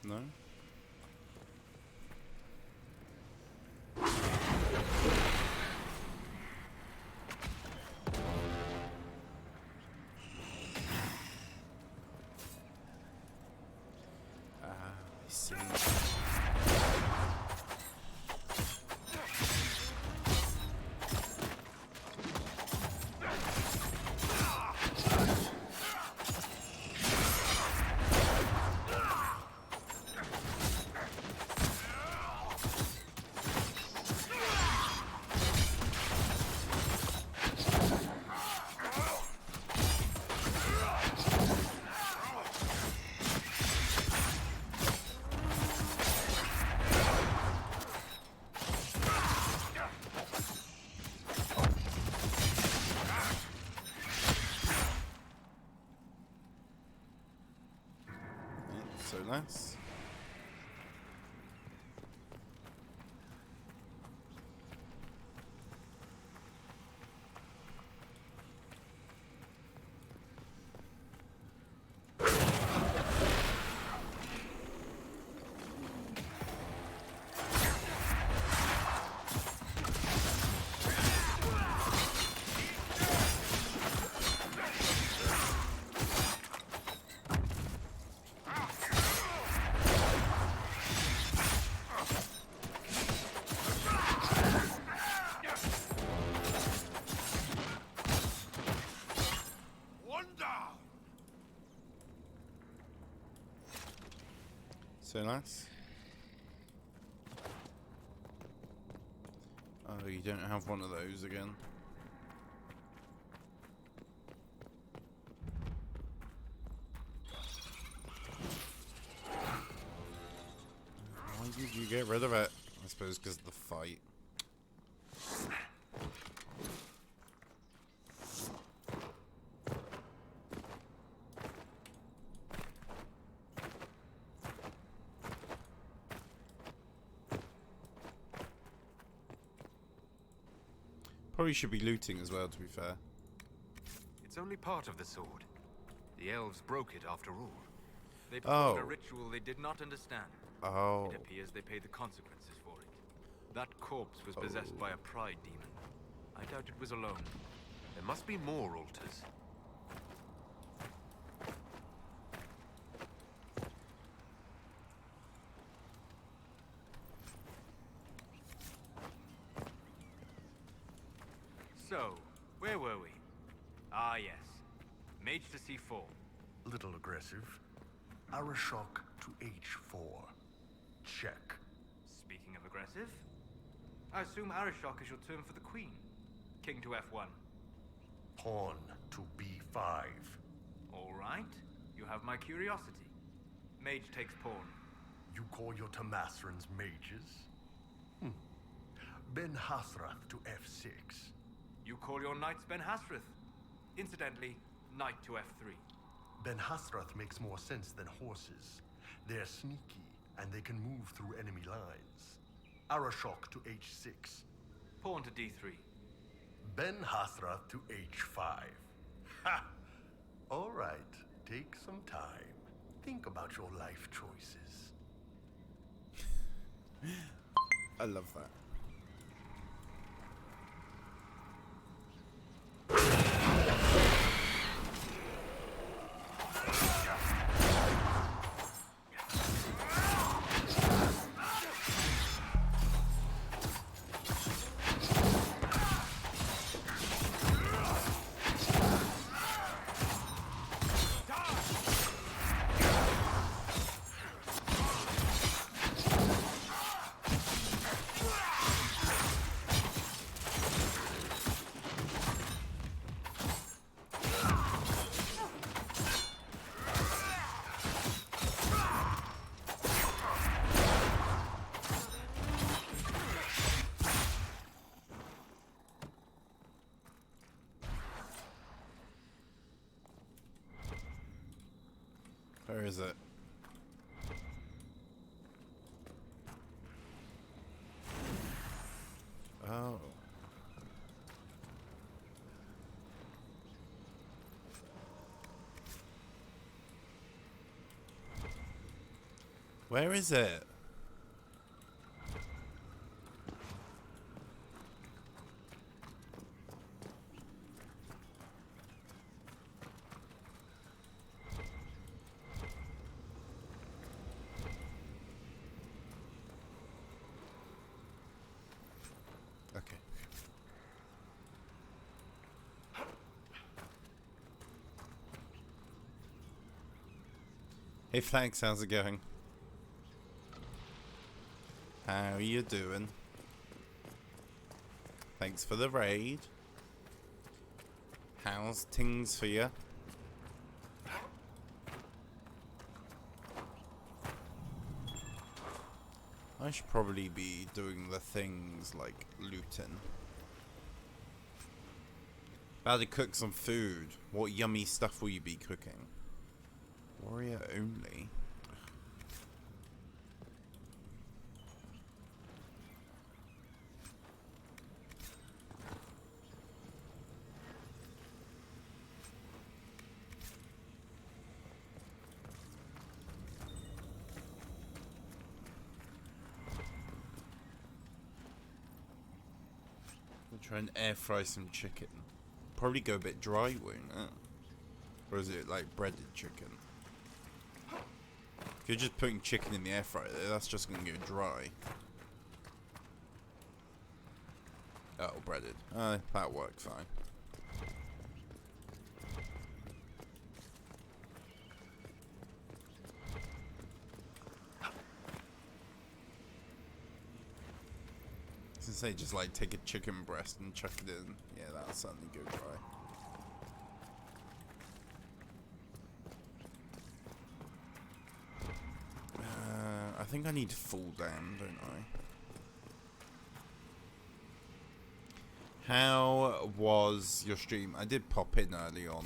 No? I see. So nice. So nice. Oh, you don't have one of those again. Why did you get rid of it? I suppose because of the fight. Probably should be looting as well, to be fair. It's only part of the sword. The elves broke it after all. They performed a ritual they did not understand. Oh. It appears they paid the consequences for it. That corpse was possessed by a pride demon. I doubt it was alone. There must be more altars. So, where were we? Ah, yes. Mage to C4. Little aggressive. Arashock to H4. Check. Speaking of aggressive, I assume Arashock is your term for the queen. King to F1. Pawn to B5. All right. You have my curiosity. Mage takes pawn. You call your Tamasrans mages? Ben Hasrath to F6. You call your knights Ben Hasrath. Incidentally, knight to F3. Ben Hasrath makes more sense than horses. They're sneaky, and they can move through enemy lines. Arashock to H6. Pawn to D3. Ben Hasrath to H5. Ha! All right, take some time. Think about your life choices. I love that. Where is it? Oh. Where is it? Okay. Hey Flags, how's it going? How you doing? Thanks for the raid. How's things for you? I should probably be doing the things like looting. About to cook some food. What yummy stuff will you be cooking? Warrior only. Try and air fry some chicken. Probably go a bit dry, won't it? Or is it like breaded chicken? If you're just putting chicken in the air fryer, that's just gonna go dry. Oh, breaded. That worked fine. Say just like take a chicken breast and chuck it in. Yeah, that'll certainly go dry. I think I need to fall down, don't I? How was your stream? I did pop in early on.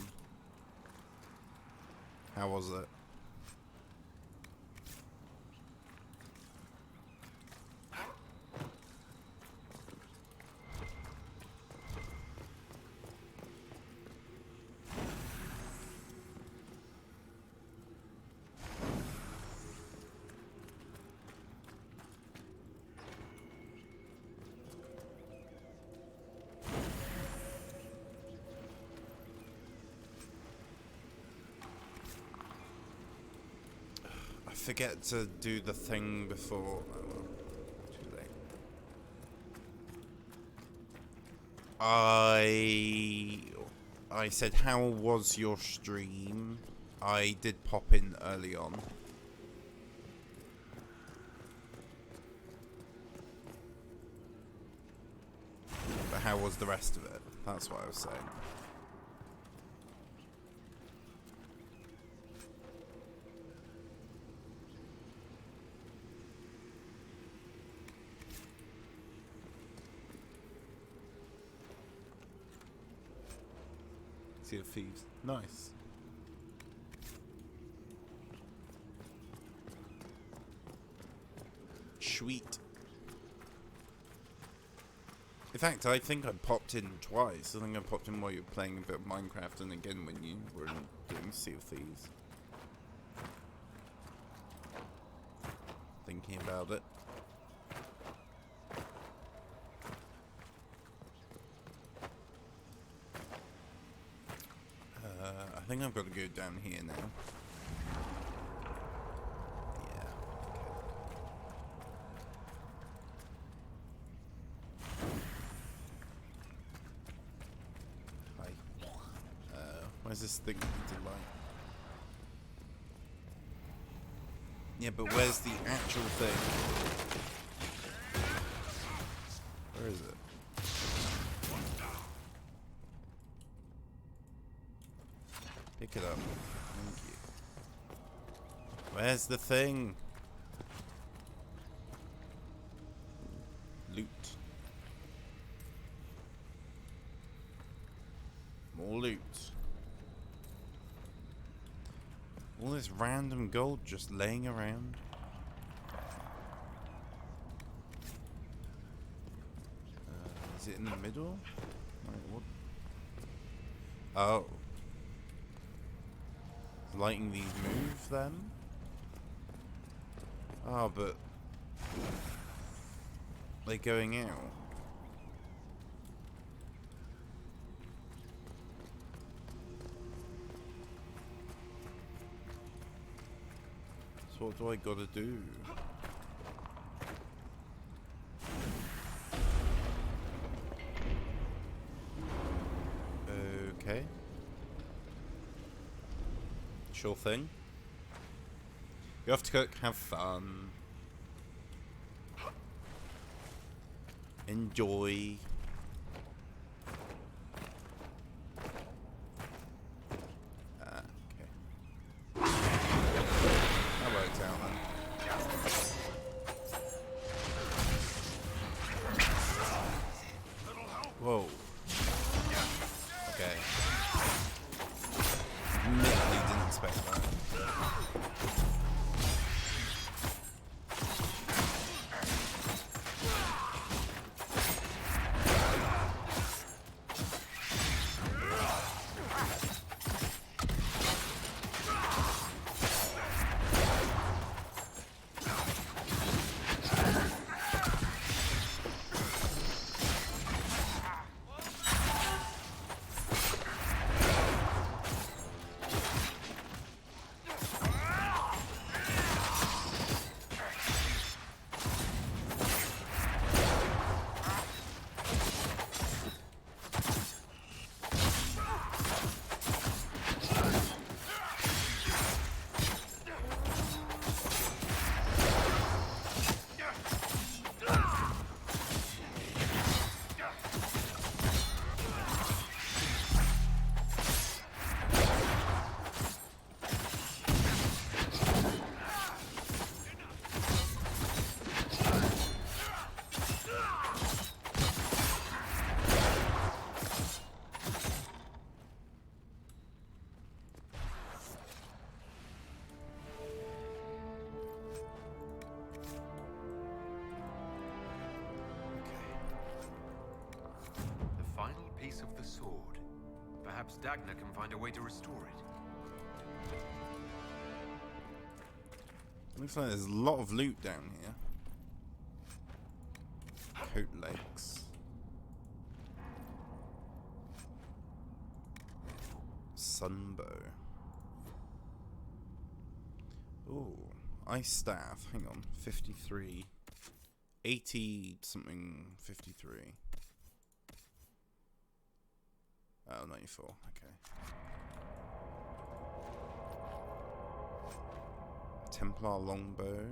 How was it? Forget to do the thing before. Oh, well, too late. I said, how was your stream? I did pop in early on. But how was the rest of it? That's what I was saying. Sea of Thieves. Nice. Sweet. In fact, I think I popped in twice. I think I popped in while you were playing a bit of Minecraft and again when you were doing Sea of Thieves. Thinking about it. think I've got to go down here now. Yeah. Okay. Hi. Where's this thing to light? Yeah, but where's the actual thing? Where is it? Pick it up. Thank you. Where's the thing? Loot. More loot. All this random gold just laying around. Is it in the middle? Wait, what? Oh. Lighting these move then? Oh, but they're going out. So what do I gotta do? Okay. Sure thing. You have to cook, have fun. Enjoy. Okay. That worked out then. Whoa. Okay. Admittedly didn't expect that. Piece of the sword. Perhaps Dagna can find a way to restore it. Looks like there's a lot of loot down here. Coat legs. Sunbow. Ooh. Ice staff. Hang on. 53. 80 something 53. Oh, 94, okay. Templar longbow.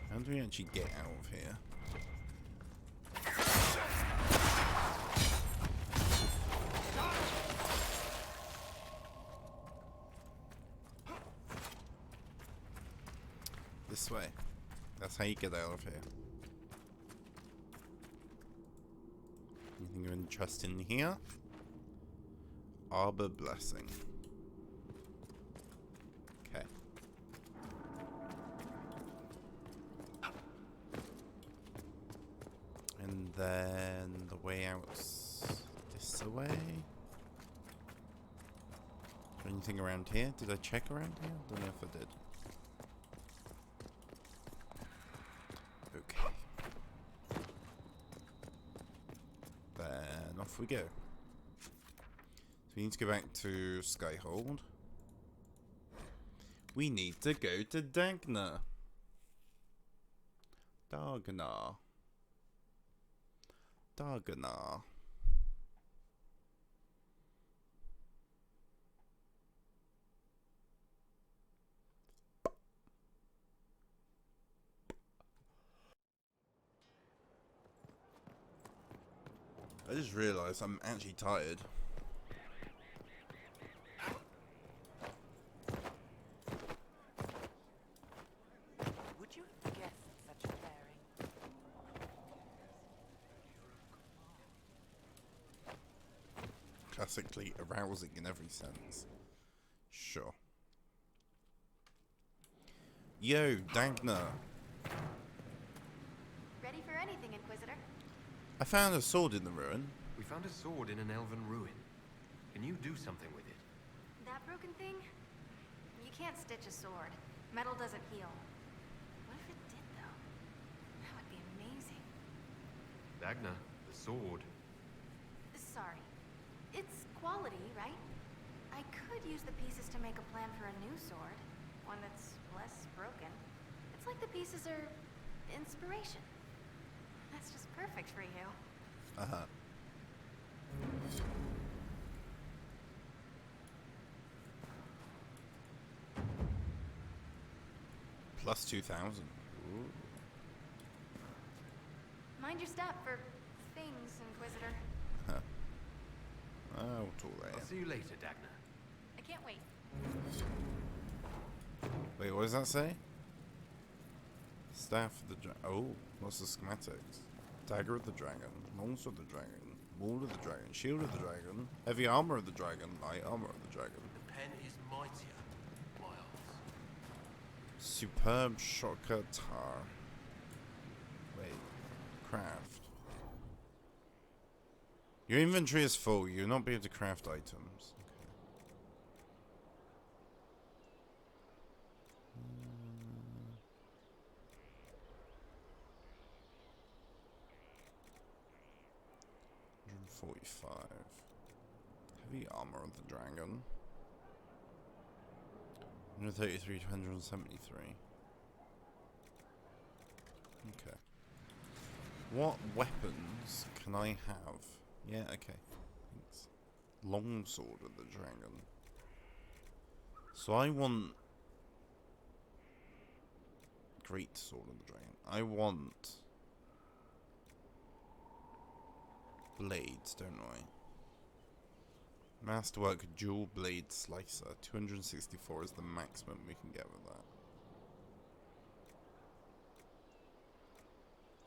How do we actually get out of here? This way. That's how you get out of here. Anything of interest in here? Arbor Blessing. Okay. And then the way out's this way. Anything around here? Did I check around here? Don't know if I did. Okay. Then off we go. So we need to go back to Skyhold. We need to go to Dagna. Dagna. Dagna. I just realised I'm actually tired. Would you have guessed such a pairing? Classically arousing in every sense. Sure. Yo, Dagna. Ready for anything, Inquisitor? I found a sword in the ruin. We found a sword in an elven ruin. Can you do something with it? That broken thing? You can't stitch a sword. Metal doesn't heal. What if it did, though? That would be amazing. Dagna, the sword. Sorry. It's quality, right? I could use the pieces to make a plan for a new sword. One that's less broken. It's like the pieces are inspiration. That's just perfect for you. Uh-huh. Plus 2,000. Ooh. Mind your step for things, Inquisitor. Huh. Oh, too late. I'll see you later, Dagna. I can't wait. Wait, what does that say? Staff of the dragon. Oh, what's the schematics? Dagger of the dragon, monster of the dragon, wall of the dragon, shield of the dragon, heavy armor of the dragon, light armor of the dragon. The pen is mightier, Miles. Superb shocker tar. Wait, craft. Your inventory is full. You'll not be able to craft items. Okay. 145. Heavy armor of the dragon. 133 to 173. Okay. What weapons can I have? Yeah, okay. Thanks. Longsword of the dragon. So I want great sword of the dragon. I want blades, don't I? Masterwork dual blade slicer. 264 is the maximum we can get with that.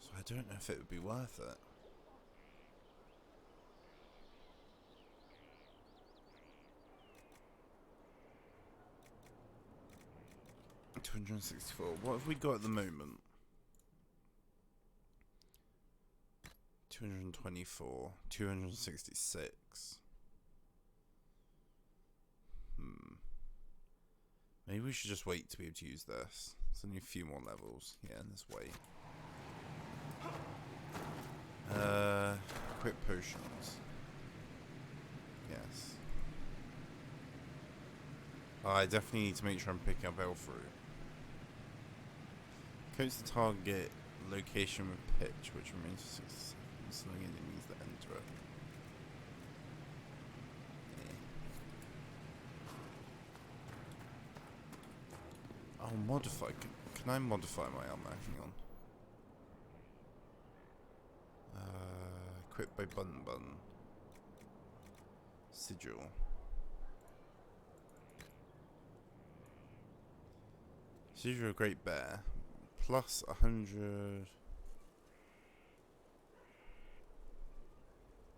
So I don't know if it would be worth it. $264. What have we got at the moment? 224. 266. Maybe we should just wait to be able to use this. It's only a few more levels. Yeah, let's wait. Quick potions. Yes. Oh, I definitely need to make sure I'm picking up Elfruit. Coats the target location with pitch, which remains for 6 seconds. Slowing enemies that enter it. Yeah. Oh, modify. Can I modify my armor? Hang on. Equipped by Bun Bun. Sigil. Sigil of Great Bear. Plus 100.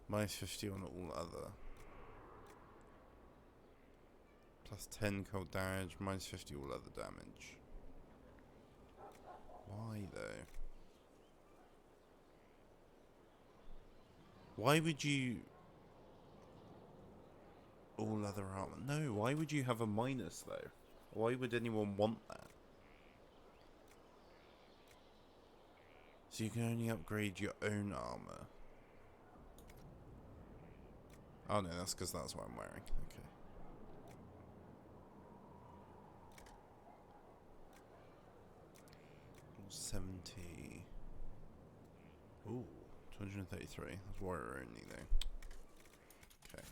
Minus 50 on all other. Plus 10 cold damage, minus 50 all other damage. Why though? Why would you... all other armor. No, why would you have a minus though? Why would anyone want that? So you can only upgrade your own armor. Oh no, that's because that's what I'm wearing. Okay. $70. Ooh, 233. That's warrior only though. Okay.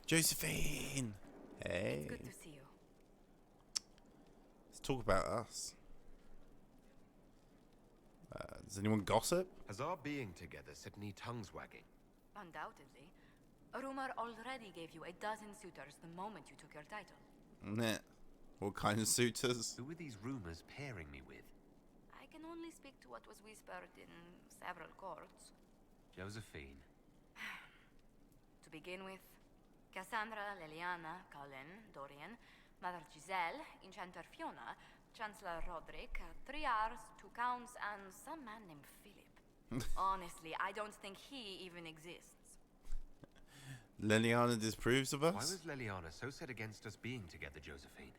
Josephine! Hey. It's good to see you. Let's talk about us. Does anyone gossip? Has our being together set any tongues wagging? Undoubtedly. A rumor already gave you a dozen suitors the moment you took your title. Nah. What kind of suitors? Who are these rumors pairing me with? I can only speak to what was whispered in several courts. Josephine. To begin with, Cassandra, Leliana, Cullen, Dorian, Mother Giselle, Enchanter Fiona, Chancellor Roderick, 3 Rs, 2 Counts, and some man named Philip. Honestly, I don't think he even exists. Leliana disapproves of us? Why was Leliana so set against us being together, Josephine?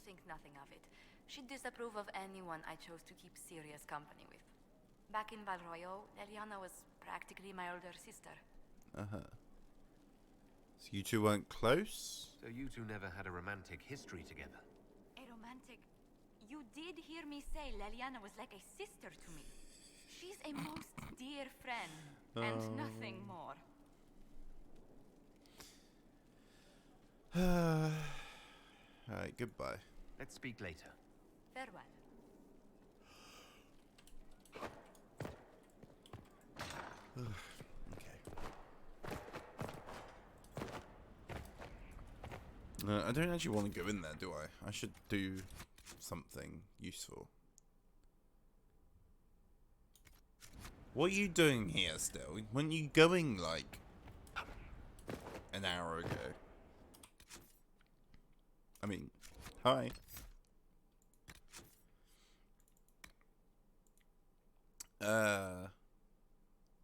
Think nothing of it. She'd disapprove of anyone I chose to keep serious company with. Back in Valroyo, Leliana was practically my older sister. Uh-huh. So you two weren't close? So you two never had a romantic history together? A romantic... You did hear me say Leliana was like a sister to me. She's a most dear friend, and nothing more. Alright, goodbye. Let's speak later. Farewell. I don't actually want to go in there, do I? I should do something useful. What are you doing here still? Weren't you going like an hour ago? I mean, hi.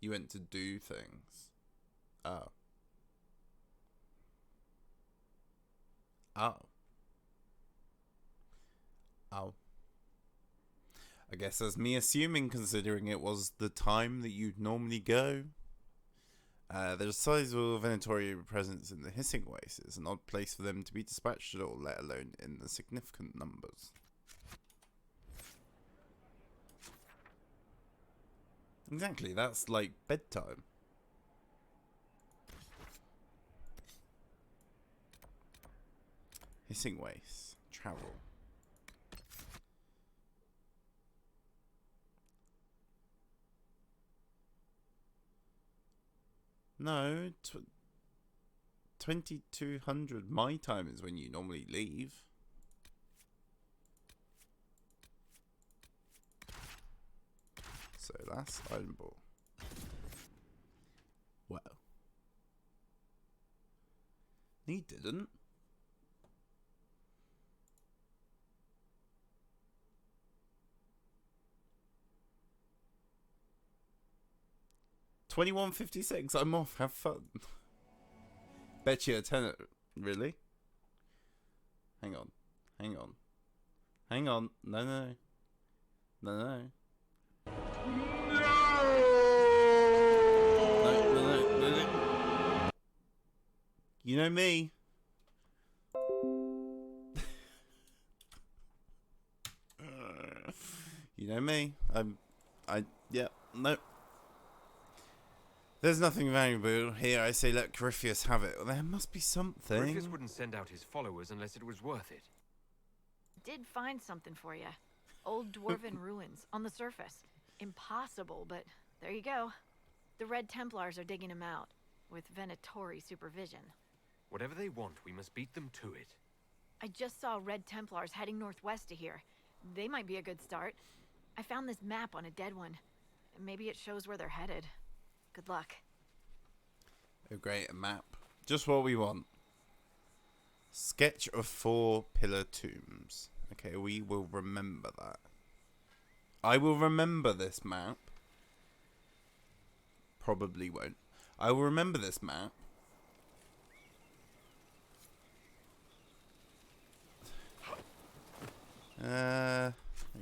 You went to do things. Oh. Oh. Oh. I guess that's me assuming, considering it was the time that you'd normally go. There's a sizable Venatori presence in the Hissing Wastes. It's an odd place for them to be dispatched at all, let alone in the significant numbers. Exactly, that's like bedtime. Hissing Wastes. Travel. No, 2200 my time is when you normally leave. So that's Iron Ball. Well. He didn't. $21.56. I'm off. Have fun. Bet you a tenner. Really? Hang on. Hang on. Hang on. No, no. No, no. No, no, no, no, no. You know me. You know me. Yeah, no. There's nothing valuable here. I say let Corypheus have it. Well, there must be something. Corypheus wouldn't send out his followers unless it was worth it. Did find something for you. Old dwarven ruins on the surface. Impossible, but there you go. The Red Templars are digging them out, with Venatori supervision. Whatever they want, we must beat them to it. I just saw Red Templars heading northwest to here. They might be a good start. I found this map on a dead one. Maybe it shows where they're headed. Good luck. Oh great, a map. Just what we want. Sketch of 4 pillar tombs. Okay, we will remember that. I will remember this map. Probably won't. I will remember this map.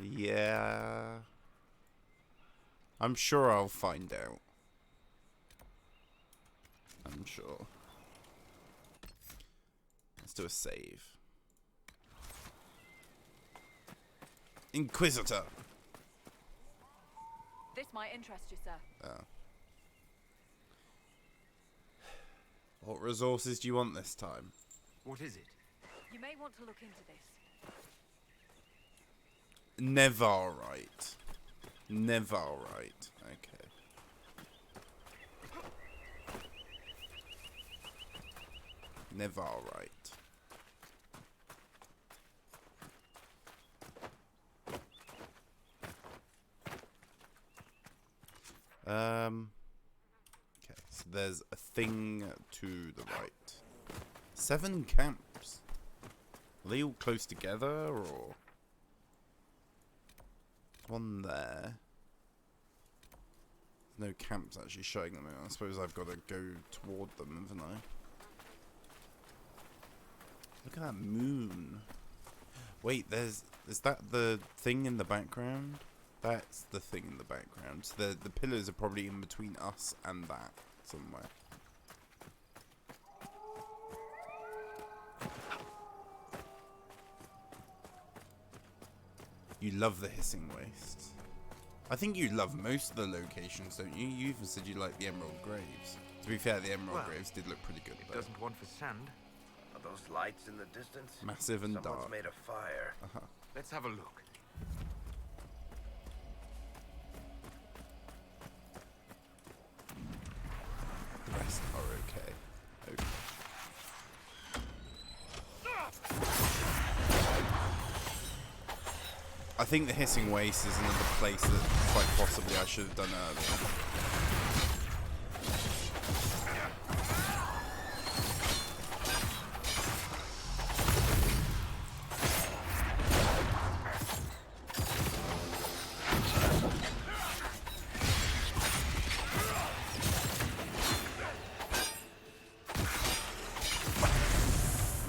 Yeah. I'm sure I'll find out. I'm sure. Let's do a save. Inquisitor. This might interest you, sir. Oh. What resources do you want this time? What is it? You may want to look into this. Nevarite. Nevarite. Okay. Nevarite. Okay, so there's a thing to the right. 7 camps. Are they all close together, or one there? There's no camps actually showing them. I suppose I've got to go toward them, haven't I? Look at that moon. Wait, is that the thing in the background? That's the thing in the background. So the pillars are probably in between us and that somewhere. You love the hissing waste. I think you love most of the locations, don't you? You even said you like the Emerald Graves. To be fair, the Emerald Graves did look pretty good. It doesn't want for sand. Are those lights in the distance? Massive and Someone's dark. made a fire. Let's have a look. The rest are okay. I think the hissing waste is another place that quite possibly I should have done earlier.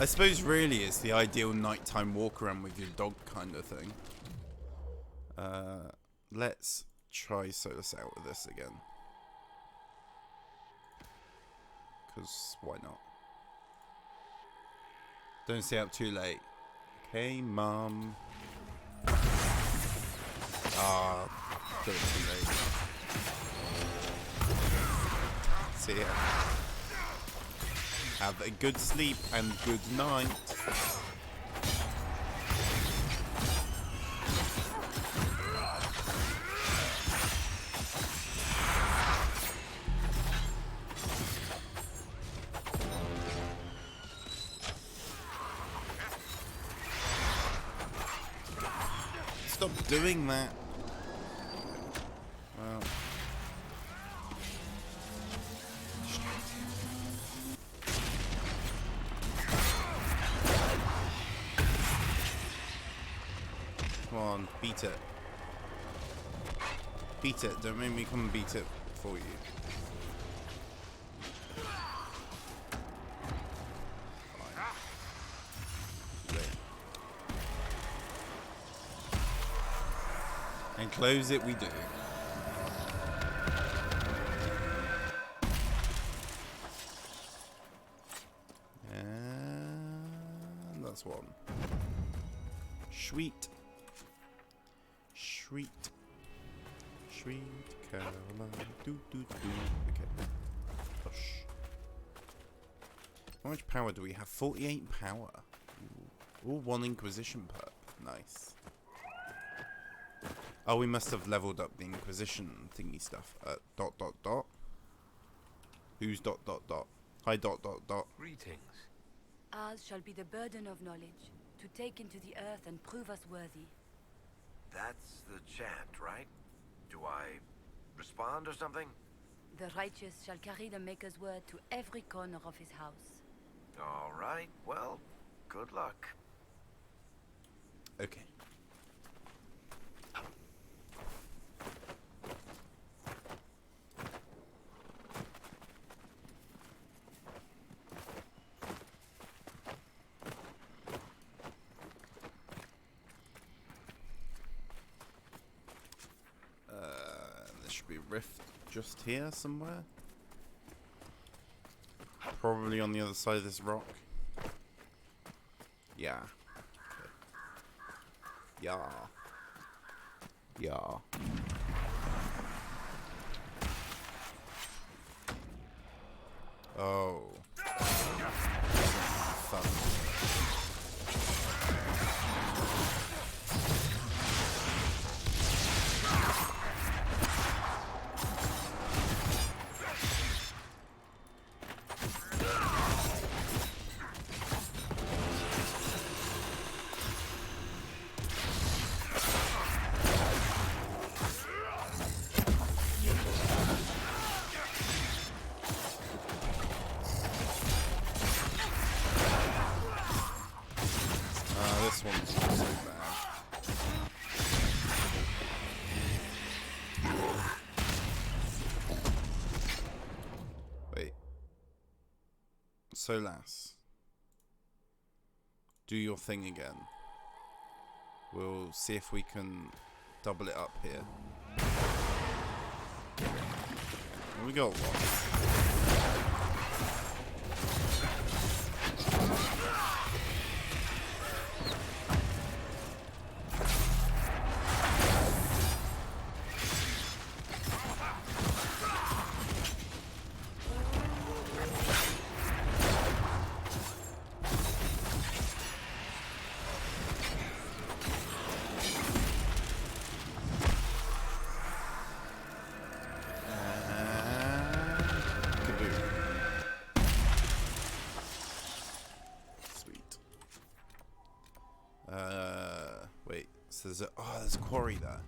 I suppose really it's the ideal nighttime walk around with your dog kind of thing. Let's try sort us out with this again. Because why not? Don't stay up too late. Okay, Mum. Ah, got it too late. See ya. Have a good sleep and good night. Stop doing that. Well. Come on, beat it. Beat it. Don't make me come and beat it for you. And close it we do. And that's one. Sweet. Sweet. Sweet Caroline. Do do do. Okay. Push. How much power do we have? 48 power. Ooh. All 1 Inquisition perk. Nice. Oh, we must have leveled up the Inquisition thingy stuff. Dot dot dot. Who's dot dot dot? Hi dot dot dot. Greetings. Ours shall be the burden of knowledge, to take into the earth and prove us worthy. That's the chant, right? Do I respond or something? The righteous shall carry the Maker's word to every corner of his house. All right, well, good luck. Okay. There should be a rift just here somewhere. Probably on the other side of this rock. Yeah. Yeah. Yeah. Oh. Fun. This one's not so bad. Wait. Solas. Do your thing again. We'll see if we can double it up here. We got one. There's a quarry there.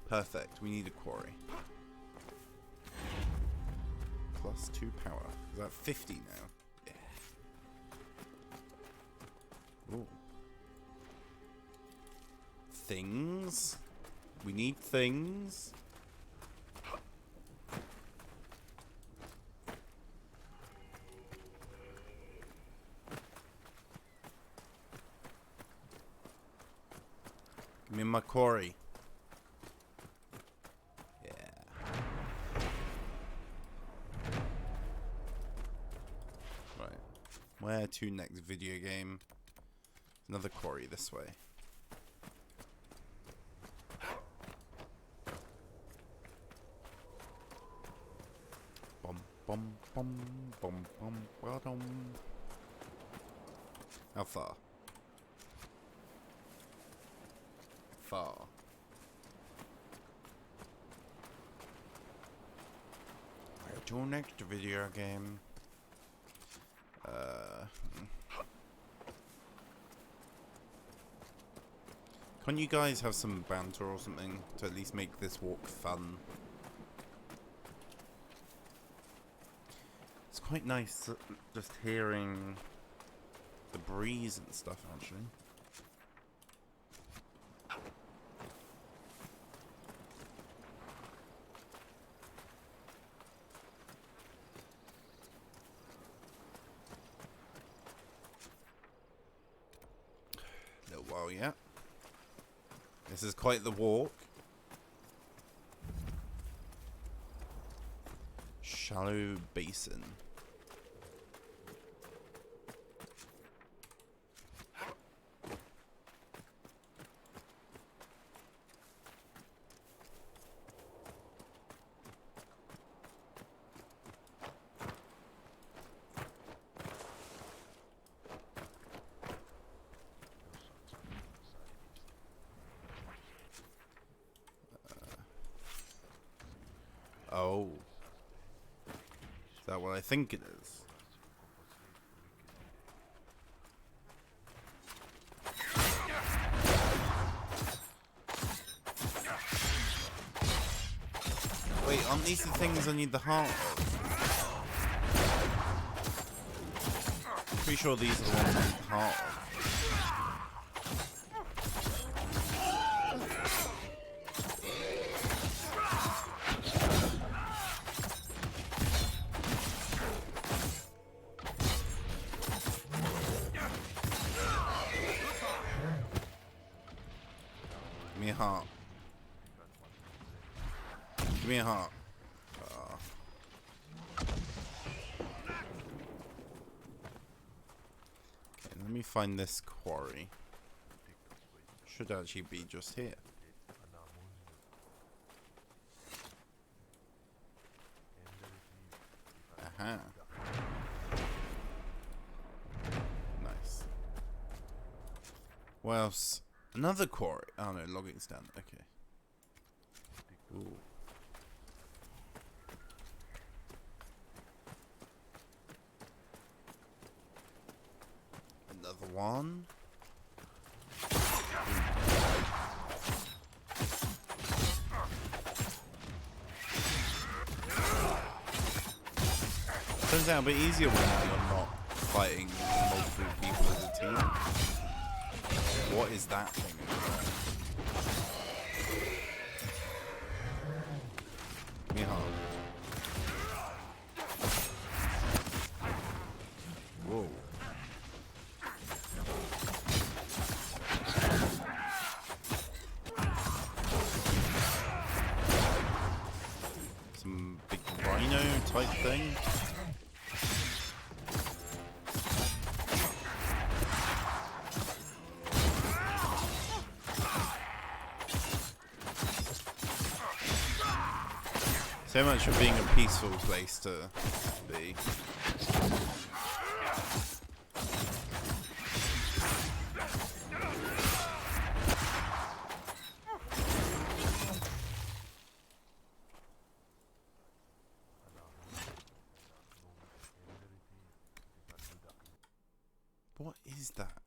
Perfect. We need a quarry. Plus 2 power. Is that 50 now? Yeah. Ooh. Things. We need things. Give me my quarry. Yeah. Right. Where to next video game? Another quarry this way. Bum bum bum bum bum bum. How far? Far. Right, to next video game. Can't you guys have some banter or something to at least make this walk fun? It's quite nice just hearing the breeze and stuff, actually. Little while yet. This is quite the walk. Shallow basin. Oh. Is that what I think it is? Aren't these the things I need the heart of? Pretty sure these are the ones I need the heart of. Give me a heart. Give me a heart. Okay, let me find this quarry. Should actually be just here. Aha. Nice. What else? Another quarry. Oh no, logging stand. Okay. Ooh. Another one. Turns out a bit easier when you're not fighting multiple people as a team. What is that thing? Give me a heart. Whoa. Some big rhino type thing. So much for being a peaceful place to be. What is that?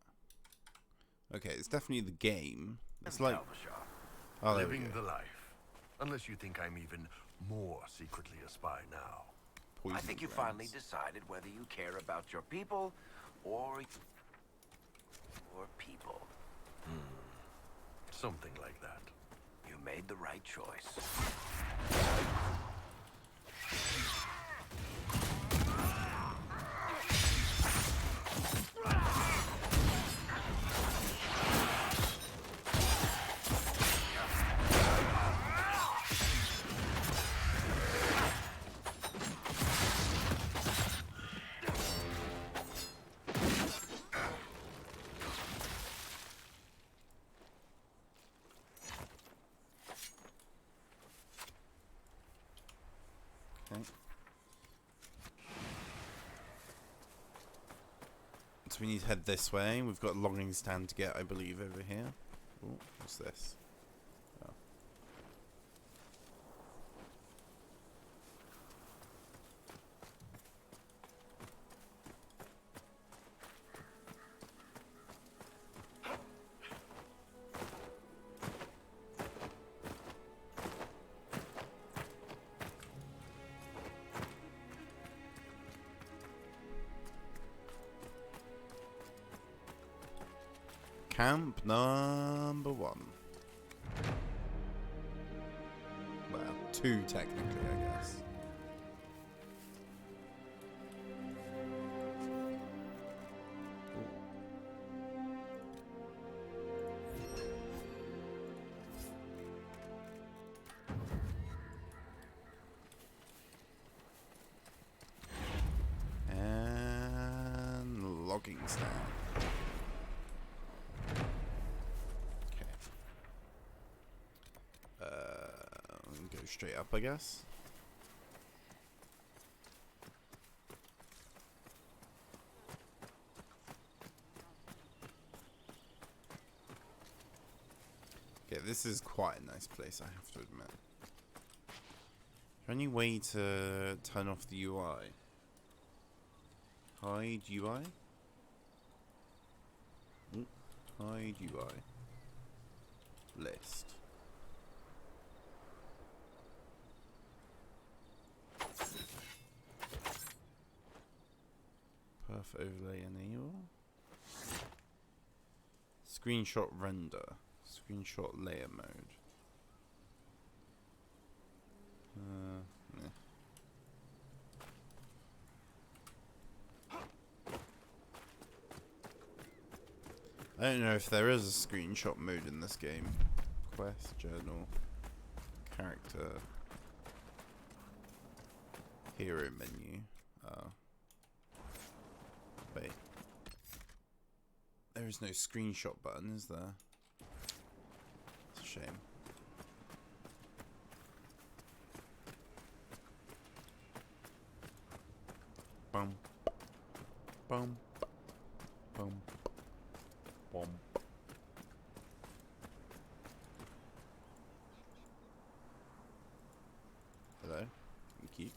Okay, it's definitely the game. It's like oh, living the life. Unless you think I'm even more secretly a spy now. I think you finally decided whether you care about your people or people. Something like that. You made the right choice. So we need to head this way. We've got a logging stand to get, I believe, over here. Ooh, what's this? Oh. Camp number 1. Well, 2 technically, I guess. And logging stand. Go straight up, I guess. Okay, this is quite a nice place, I have to admit. Is there any way to turn off the UI? Hide UI? Hide UI. List. enough overlay enable. Screenshot render. Screenshot layer mode. Yeah. I don't know if there is a screenshot mode in this game. Quest, journal, character, hero menu. Wait. There is no screenshot button, is there? It's a shame. Bum. Bum. Bum. Bum. Hello. Thank you.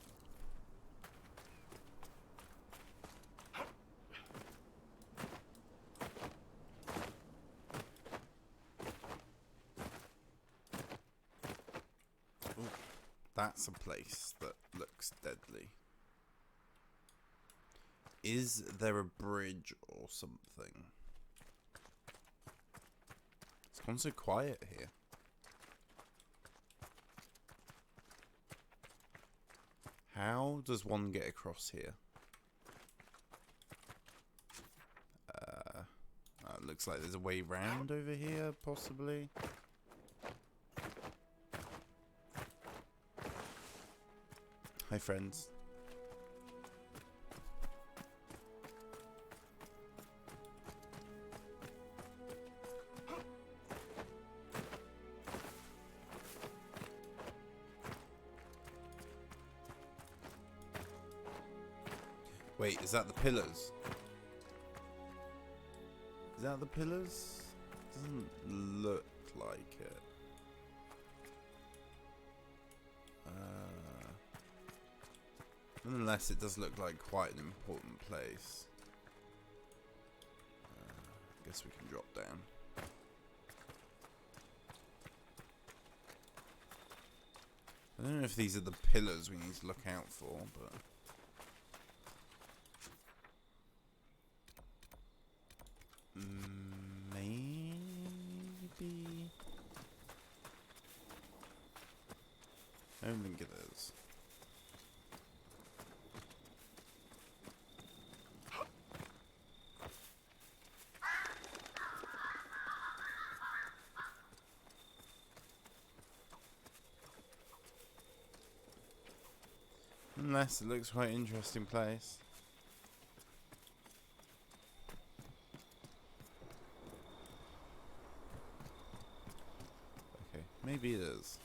Ooh, that's a place that looks deadly. Is there a bridge or something? It's gone so quiet here. How does one get across here? It looks like there's a way round over here, possibly. Hi, friends. Wait, is that the pillars? Is that the pillars? Doesn't look like it. Nonetheless, it does look like quite an important place. I guess we can drop down. I don't know if these are the pillars we need to look out for, but... maybe... I don't think it is. Unless it looks quite an interesting place. Okay, maybe it is.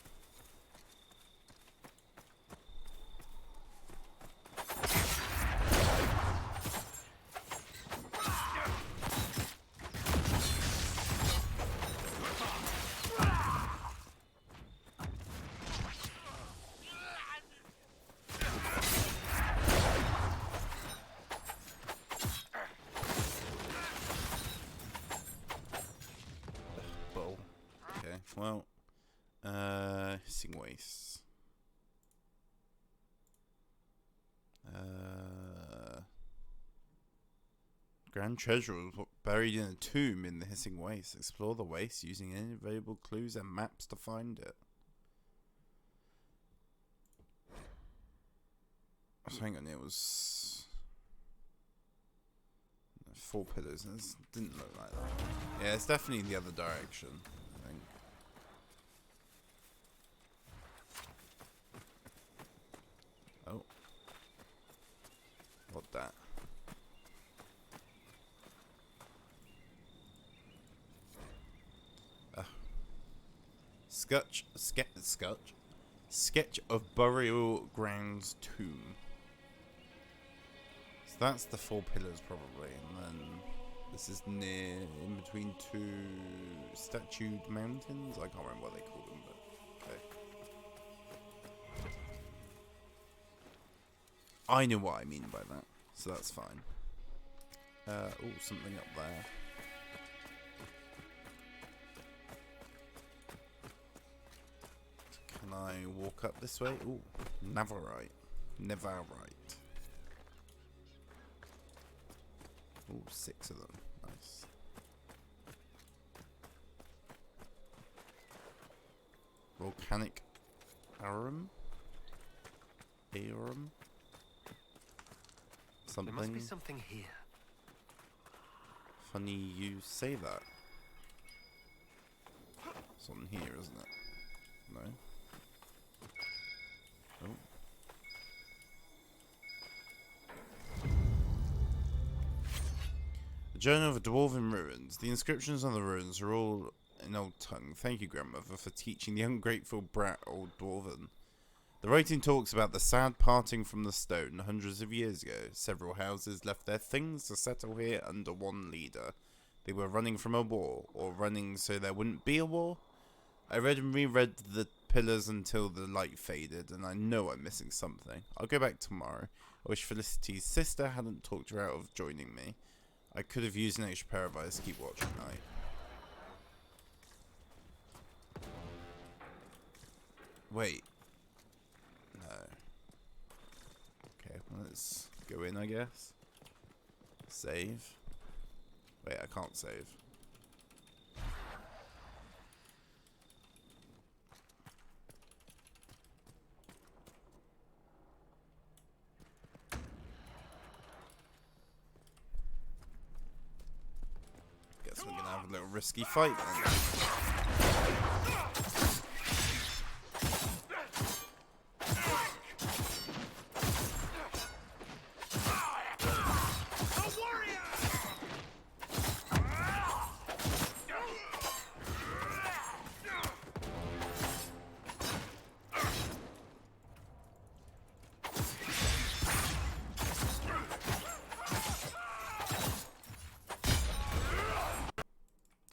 Well, hissing wastes. Grand treasure was buried in a tomb in the hissing waste. Explore the waste using any available clues and maps to find it. So hang on, it was 4 pillars. And it didn't look like that. Yeah, it's definitely the other direction, I think. Oh. What that? Sketch of burial grounds tomb. So that's the 4 pillars probably, and then this is near, in between 2 statued mountains. I can't remember what they call them, but okay. I know what I mean by that, so that's fine. Oh, something up there. Can I walk up this way? Ooh, Navarite. Neverite. Oh, 6 of them. Nice. Volcanic arum? Arum? Something. There must be something here. Funny you say that. It's on here, isn't it? No? Oh. The Journal of the Dwarven Ruins. The inscriptions on the ruins are all in Old Tongue. Thank you, grandmother, for teaching the ungrateful brat Old Dwarven. The writing talks about the sad parting from the stone hundreds of years ago. Several houses left their things to settle here under one leader. They were running from a war, or running so there wouldn't be a war. I read and reread the pillars until the light faded, and I know I'm missing something. I'll go back tomorrow. I wish Felicity's sister hadn't talked her out of joining me. I could have used an extra pair of eyes to keep watching night. Wait. No. Okay, well, let's go in, I guess. Save. Wait, I can't save. Guess we're gonna have a little risky fight then.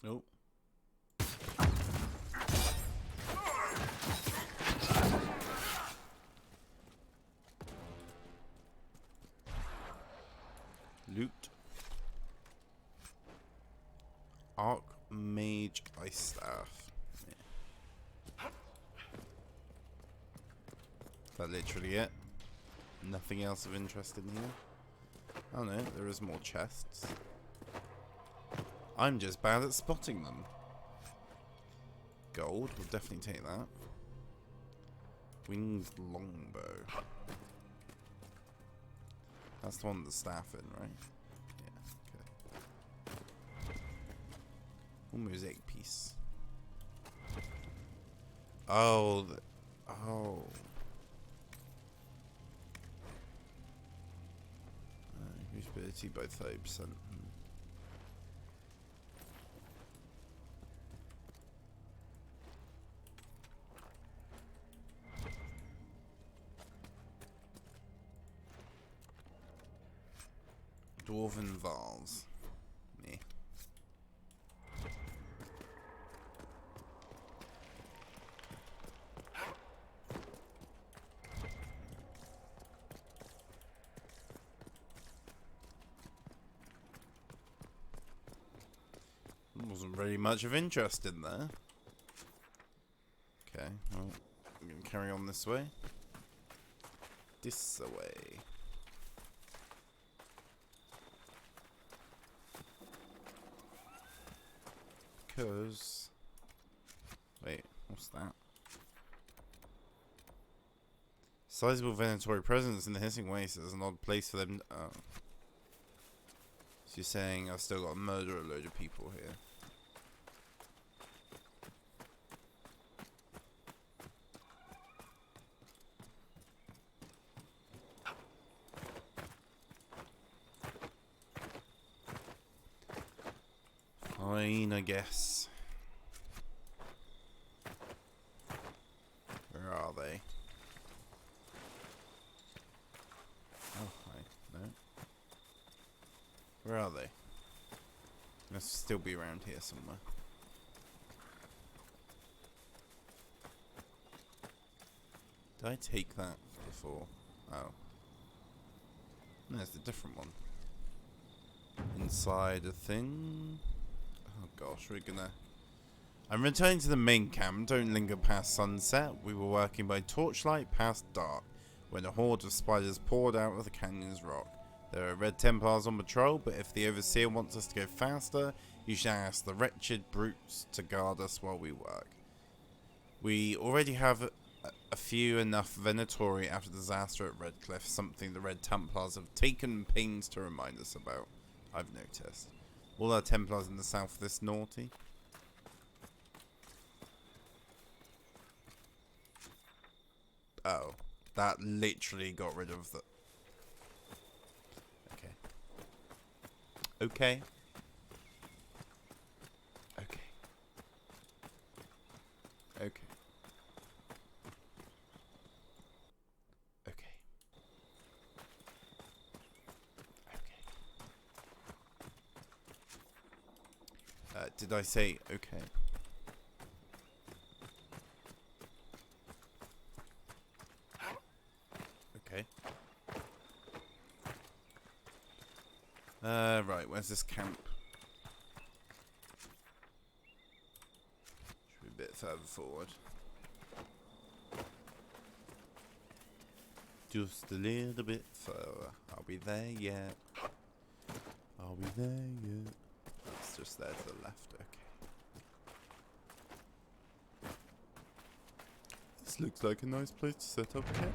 Nope. Loot. Archmage Ice Staff. Yeah. Is that literally it? Nothing else of interest in here? Oh no, there is more chests. I'm just bad at spotting them. Gold, we'll definitely take that. Winged longbow. That's the one with the staff in, right? Yeah, okay. Ooh, mosaic piece. Oh, oh. Increased ability by 30%. Dwarven Vase. Meh. Wasn't really much of interest in there. Okay, well, I'm going to carry on this way. This way. Because... Wait, what's that? Sizable Venatori presence in the hissing waste is an odd place for them. Oh. So you're saying I've still got to murder a load of people here. Fine, I guess. Where are they? Oh, hi. No. Where are they? Must still be around here somewhere. Did I take that before? Oh. No, it's a different one. Inside a thing. Oh gosh, we're gonna... I'm returning to the main camp. Don't linger past sunset. We were working by torchlight past dark when a horde of spiders poured out of the canyon's rock. There are Red Templars on patrol, but if the Overseer wants us to go faster, you shall ask the wretched brutes to guard us while we work. We already have a few enough Venatori after the disaster at Redcliffe, something the Red Templars have taken pains to remind us about, I've noticed. All our Templars in the south this naughty? Oh, that literally got rid of the... Okay. Okay. Okay. Okay. Okay. Okay. Did I say okay? Okay. Right, where's this camp? Should be a bit further forward. Just a little bit further. Are we there yet? Are we there yet? That's just there to the left, okay. This looks like a nice place to set up camp.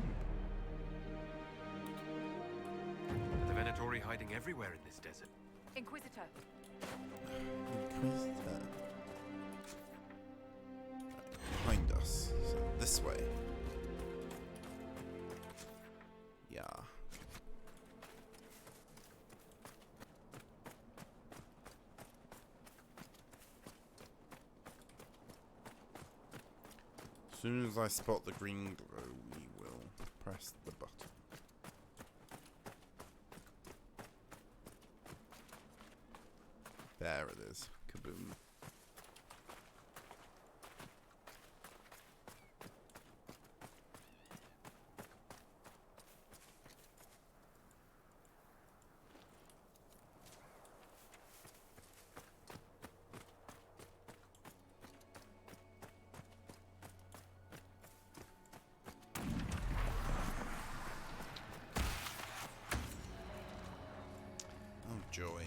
The Venatori hiding everywhere in this desert. Inquisitor. Inquisitor. Behind us. So this way. Yeah. As soon as I spot the green glow, we will press the button. There it is. Kaboom. Oh, joy.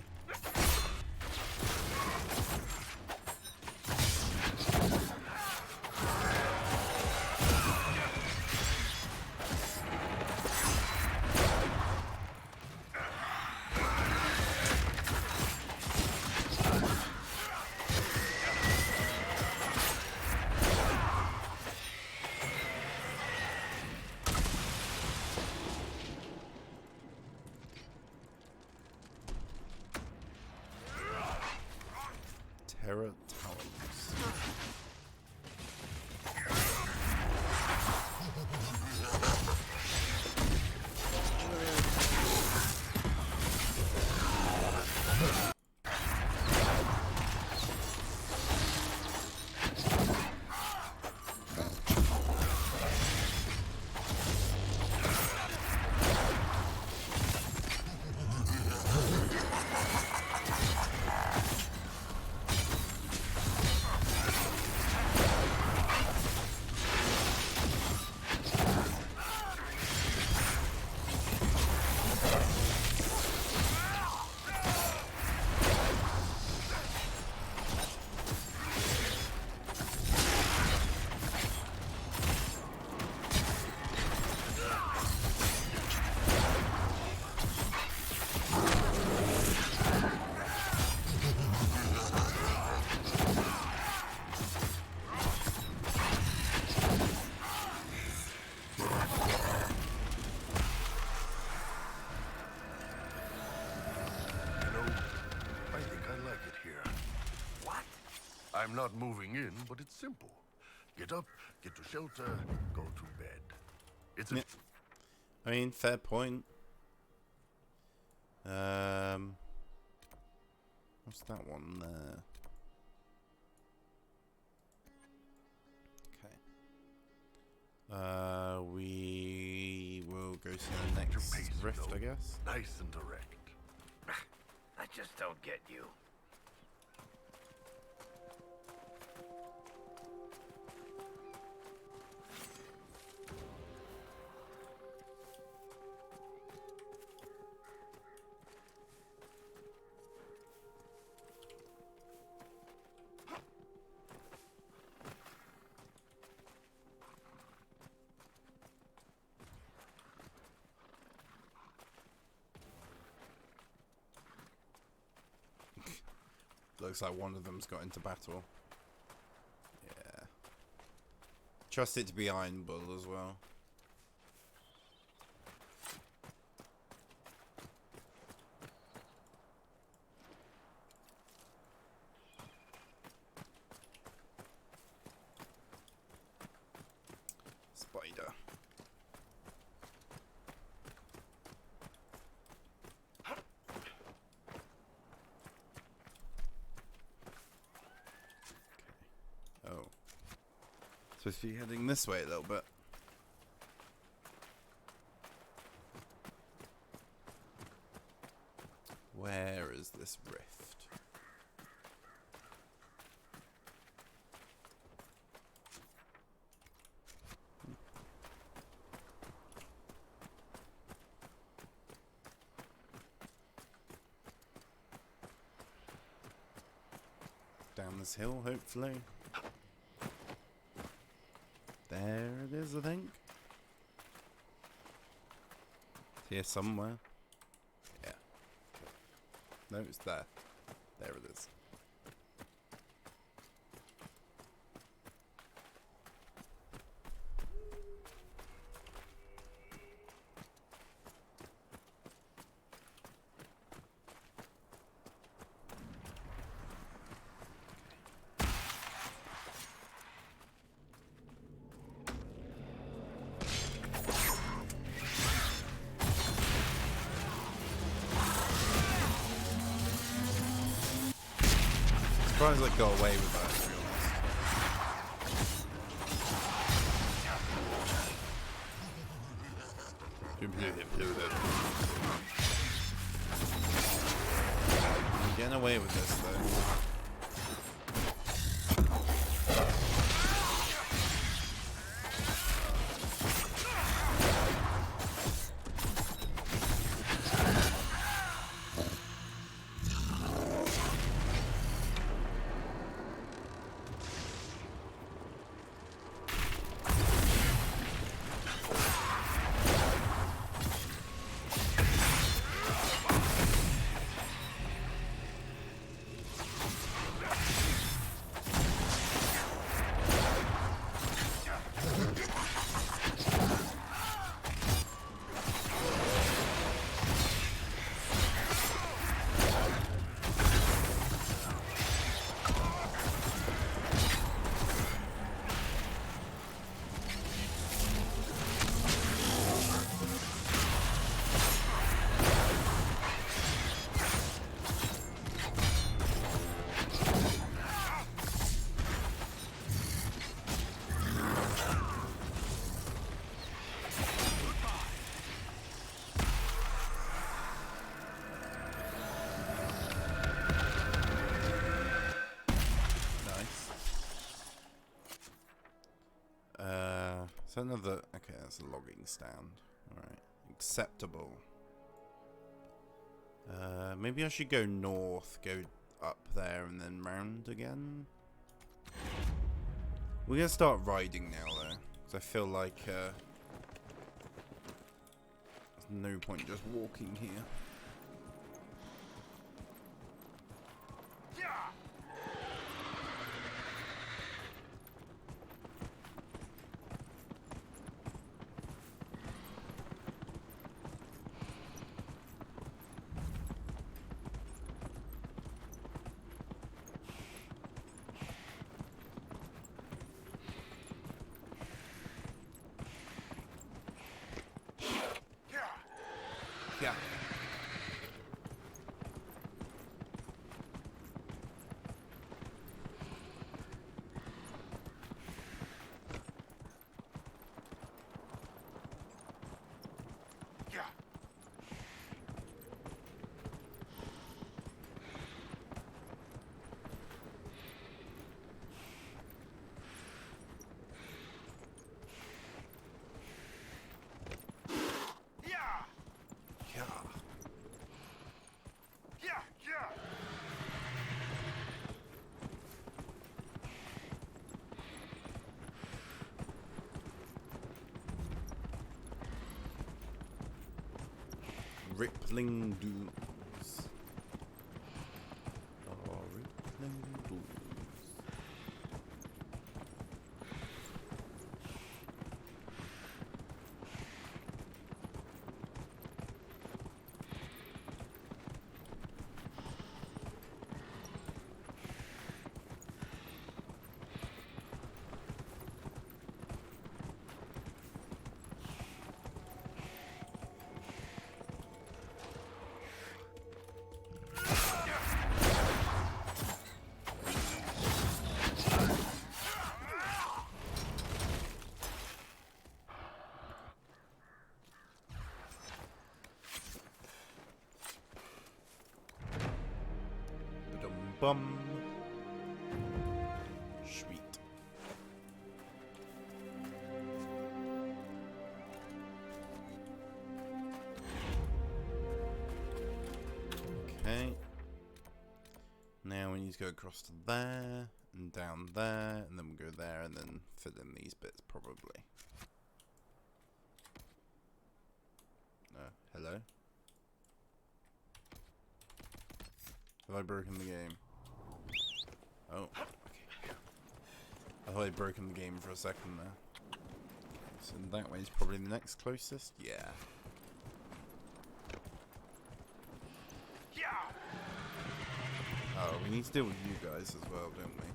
Terra Towers. I'm not moving in, but it's simple. Get up, get to shelter, go to bed. It's a... Yeah. I mean, fair point. What's that one there? Okay. We will go to the next rift, I guess. Nice and direct. I just don't get you. Looks like one of them's got into battle. Yeah. Trust it to be Iron Bull as well. Spider. Oh. Supposed to be heading this way a little bit. Where is this rift? Down this hill, hopefully. There it is, I think. It's here somewhere. Yeah. No, it's there. There it is. Surprised I got away with that, to be honest. I'm getting away with this, though. So another... Okay, that's a logging stand. Alright. Acceptable. Maybe I should go north, go up there, and then round again? We're gonna start riding now, though. Because I feel like... there's no point just walking here. Yeah. Rippling dunes. Oh, bum. Sweet. Okay. Now we need to go across to there, and down there, and then we'll go there, and then fill in these bits, probably. Hello? Have I broken the game? Oh, okay. I thought I'd broken the game for a second there. So that way is probably the next closest? Yeah. Oh, we need to deal with you guys as well, don't we?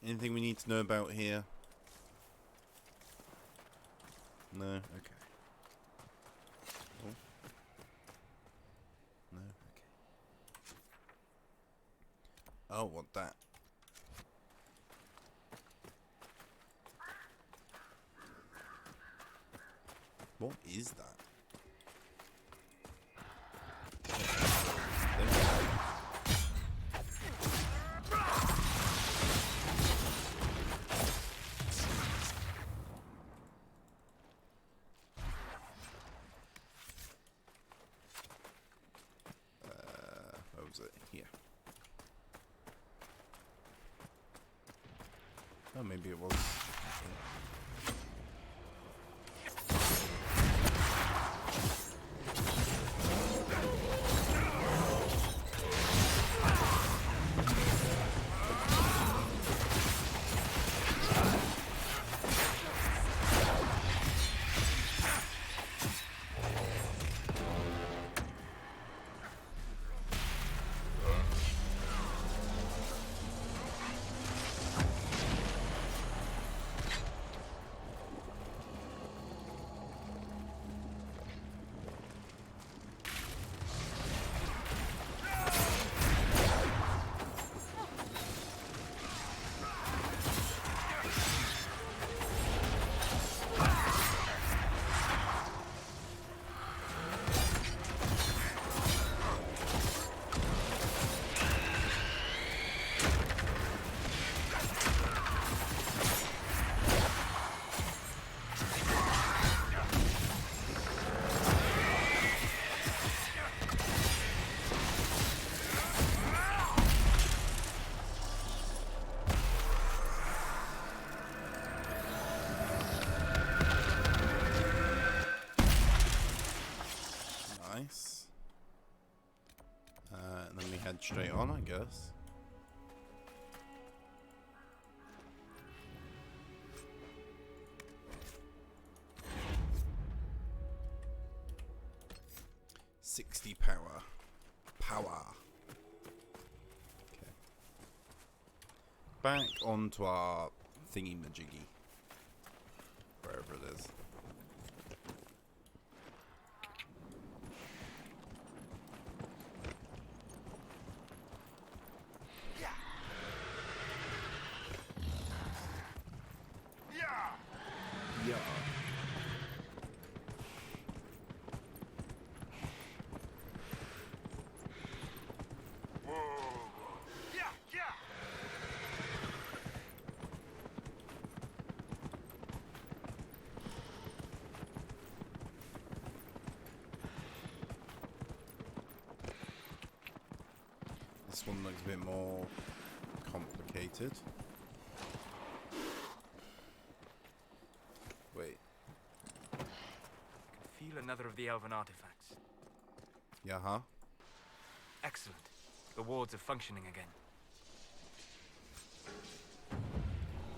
Anything we need to know about here? No? Okay. Oh. No? Okay. Oh, what that? What is that? Here. Oh, maybe it was. Nice. And then we head straight on, I guess. $60 power. Okay. Back onto our thingy-majiggy. Wherever it is. Yeah. This one looks a bit more complicated. Wait. I can feel another of the elven artifacts. Yeah, huh? Excellent. The wards are functioning again.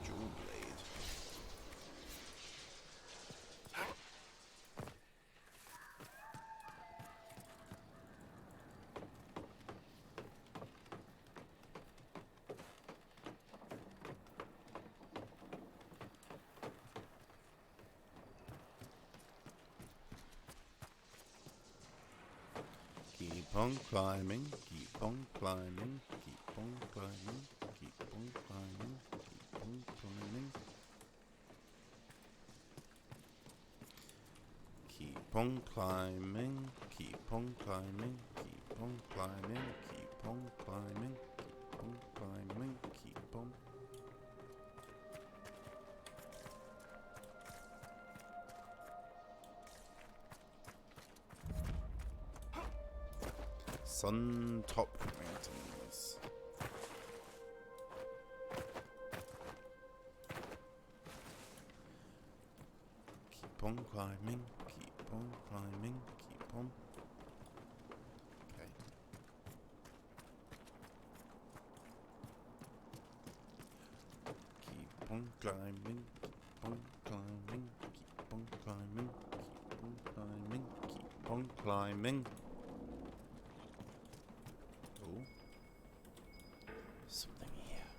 Jewel blade. Keep on climbing, keep on climbing, keep on climbing, keep on climbing, keep on climbing. Keep on climbing, keep on climbing, keep on climbing, keep on climbing, keep on climbing, keep on. Sun top mountains. Keep on climbing, keep on climbing, keep on. Okay. Keep on climbing, keep on climbing, keep on climbing, keep on climbing, keep on climbing. Oh. Something here.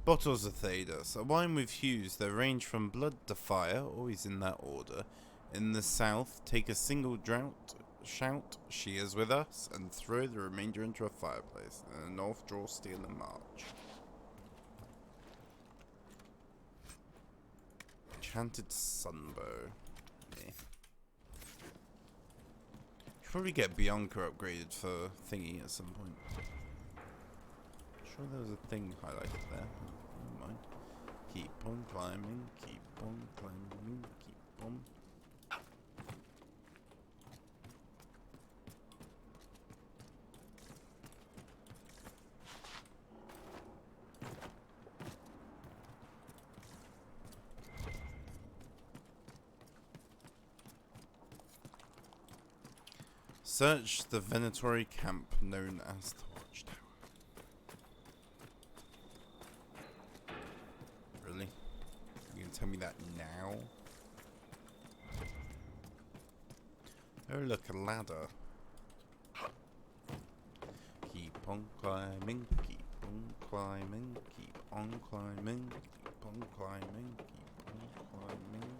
Bottles of Thedas, a wine with hues that range from blood to fire, always in that order. In the south, take a single draught, shout, she is with us, and throw the remainder into a fireplace. In the north, draw steel and march. Enchanted Sunbow. Yeah. Should probably get Bianca upgraded for thingy at some point. Sure there was a thing highlighted there. Never mind. Keep on climbing, keep on climbing, keep on. Search the Venatori camp known as the Watchtower. Really? You gonna tell me that now? Oh look, a ladder. Keep on climbing, keep on climbing, keep on climbing, keep on climbing, keep on climbing.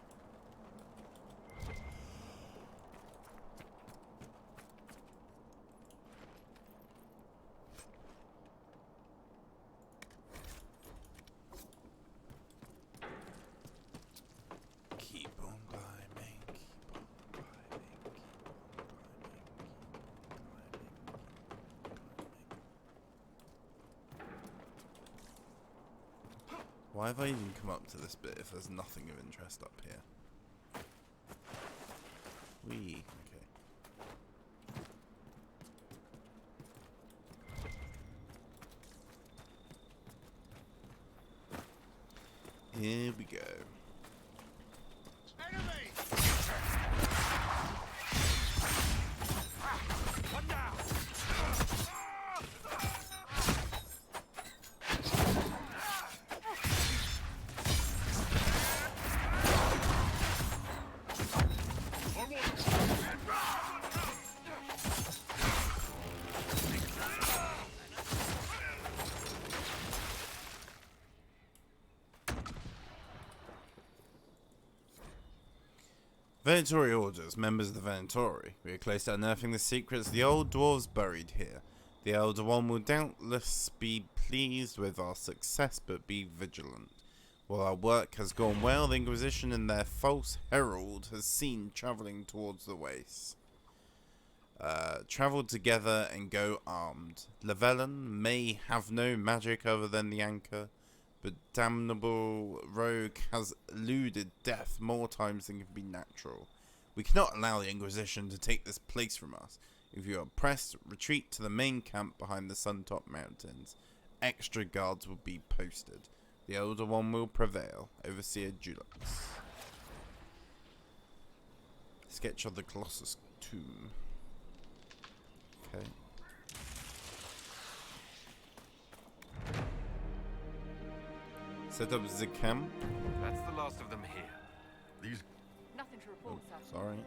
Why have I even come up to this bit if there's nothing of interest up here? Wee, okay. Here we go. Venatori orders, members of the Venatori. We are close to unearthing the secrets the old dwarves buried here. The Elder One will doubtless be pleased with our success, but be vigilant. While our work has gone well, the Inquisition and their false herald has seen travelling towards the waste. Travel together and go armed. Llewellyn may have no magic other than the anchor, but damnable rogue has eluded death more times than can be natural. We cannot allow the Inquisition to take this place from us. If you are pressed, retreat to the main camp behind the Suntop Mountains. Extra guards will be posted. The Elder One will prevail. Overseer Julux. Sketch of the Colossus Tomb. Okay. Set up the camp. That's the last of them here. These. Nothing to report, sir. Sorry.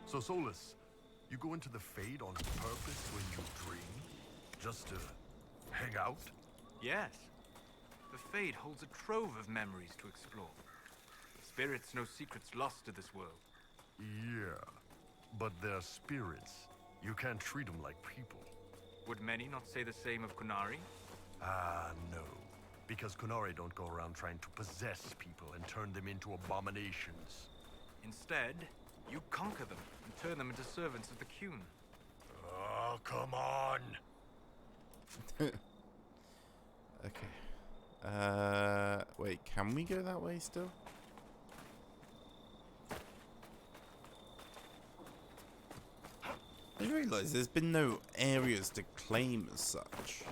So Solus, you go into the Fade on purpose when you Just to hang out? Yes. The Fade holds a trove of memories to explore. Spirits know secrets lost to this world. Yeah, but they're spirits. You can't treat them like people. Would many not say the same of Kunari? Ah, no. Because Kunari don't go around trying to possess people and turn them into abominations. Instead, you conquer them and turn them into servants of the Qun. Oh, come on! Okay. Wait, can we go that way still? I realise there's been no areas to claim as such.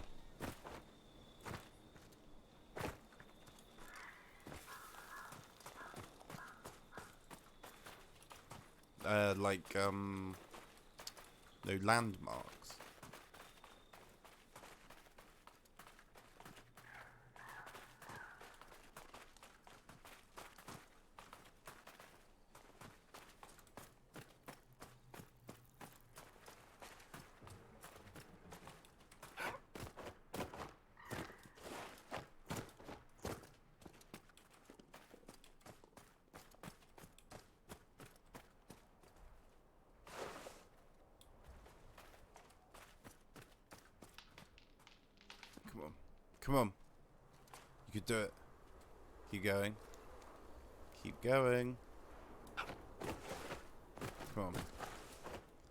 No landmarks. Come on. You could do it. Keep going. Keep going. Come on.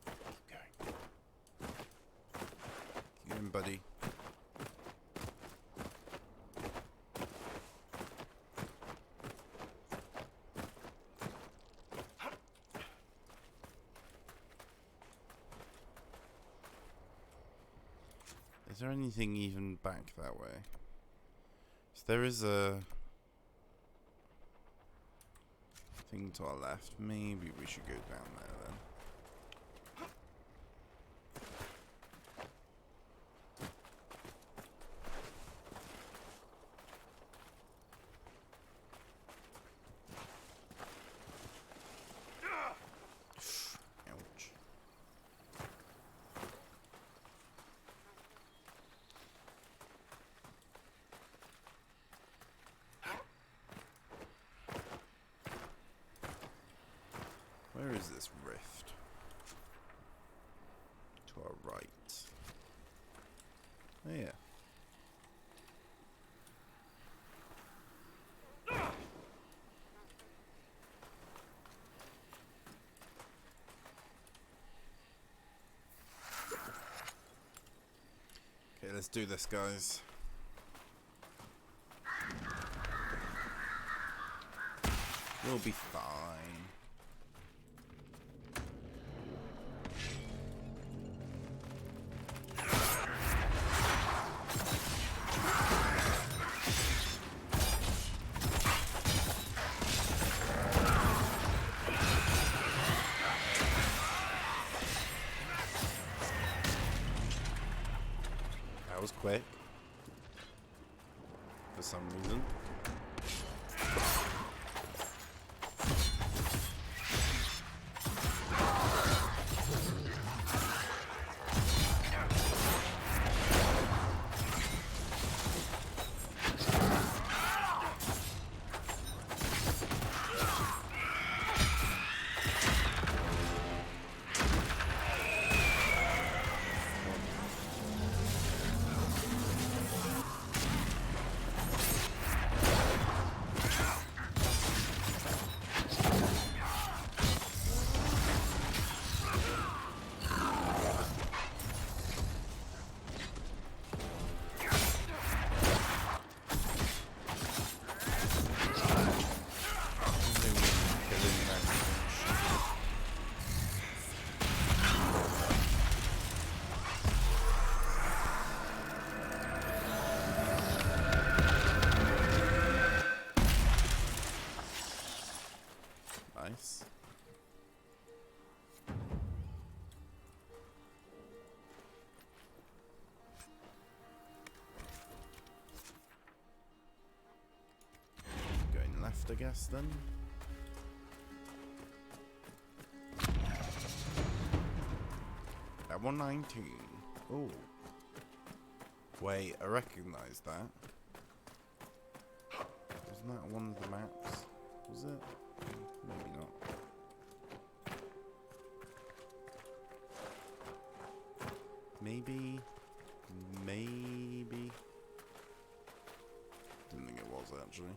Keep going. Keep going, buddy. Is there anything even back that way? So there is a thing to our left. Maybe we should go down there then. Ouch. Where is this rift? To our right. Oh yeah. Okay, let's do this, guys. We'll be fine. That was quick. For some reason. Nice. Going left, I guess, then. At 119. Oh. Wait, I recognize that. Wasn't that one of the maps? Was it? Maybe not. Maybe. Maybe. Didn't think it was actually.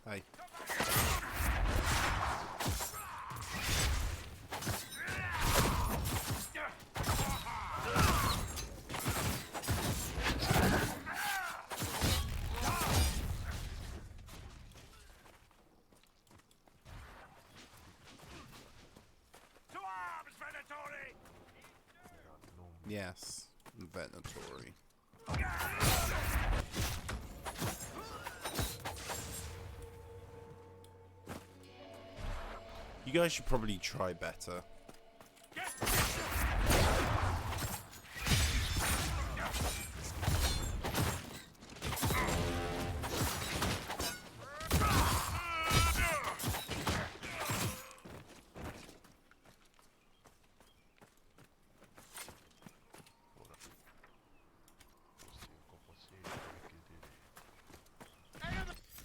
Hi. Yes, Venatori. You guys should probably try better.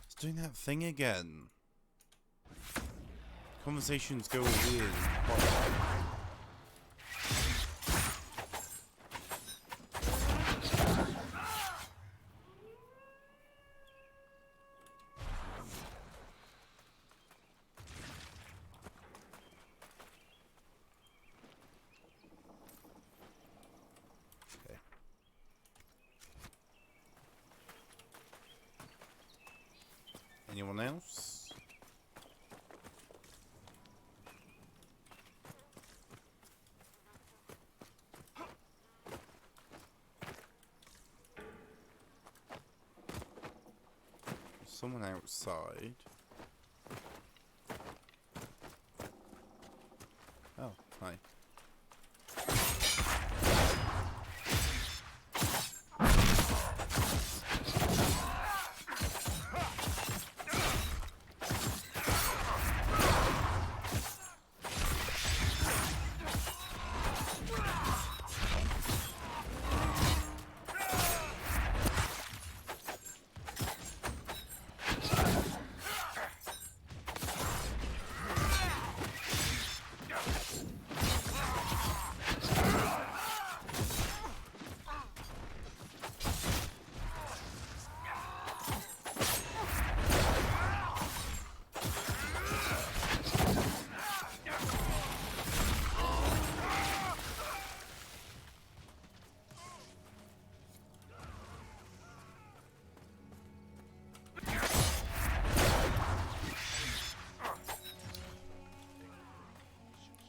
It's doing that thing again. Conversations go weird. Okay. Anyone else? Someone outside. Oh, hi.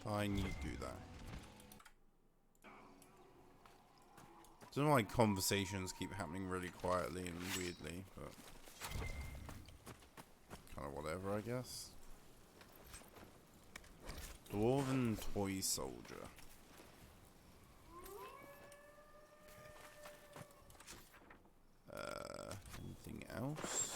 Fine, you do that. Don't know why conversations keep happening really quietly and weirdly, but kind of whatever, I guess. Dwarven toy soldier. Okay. Anything else?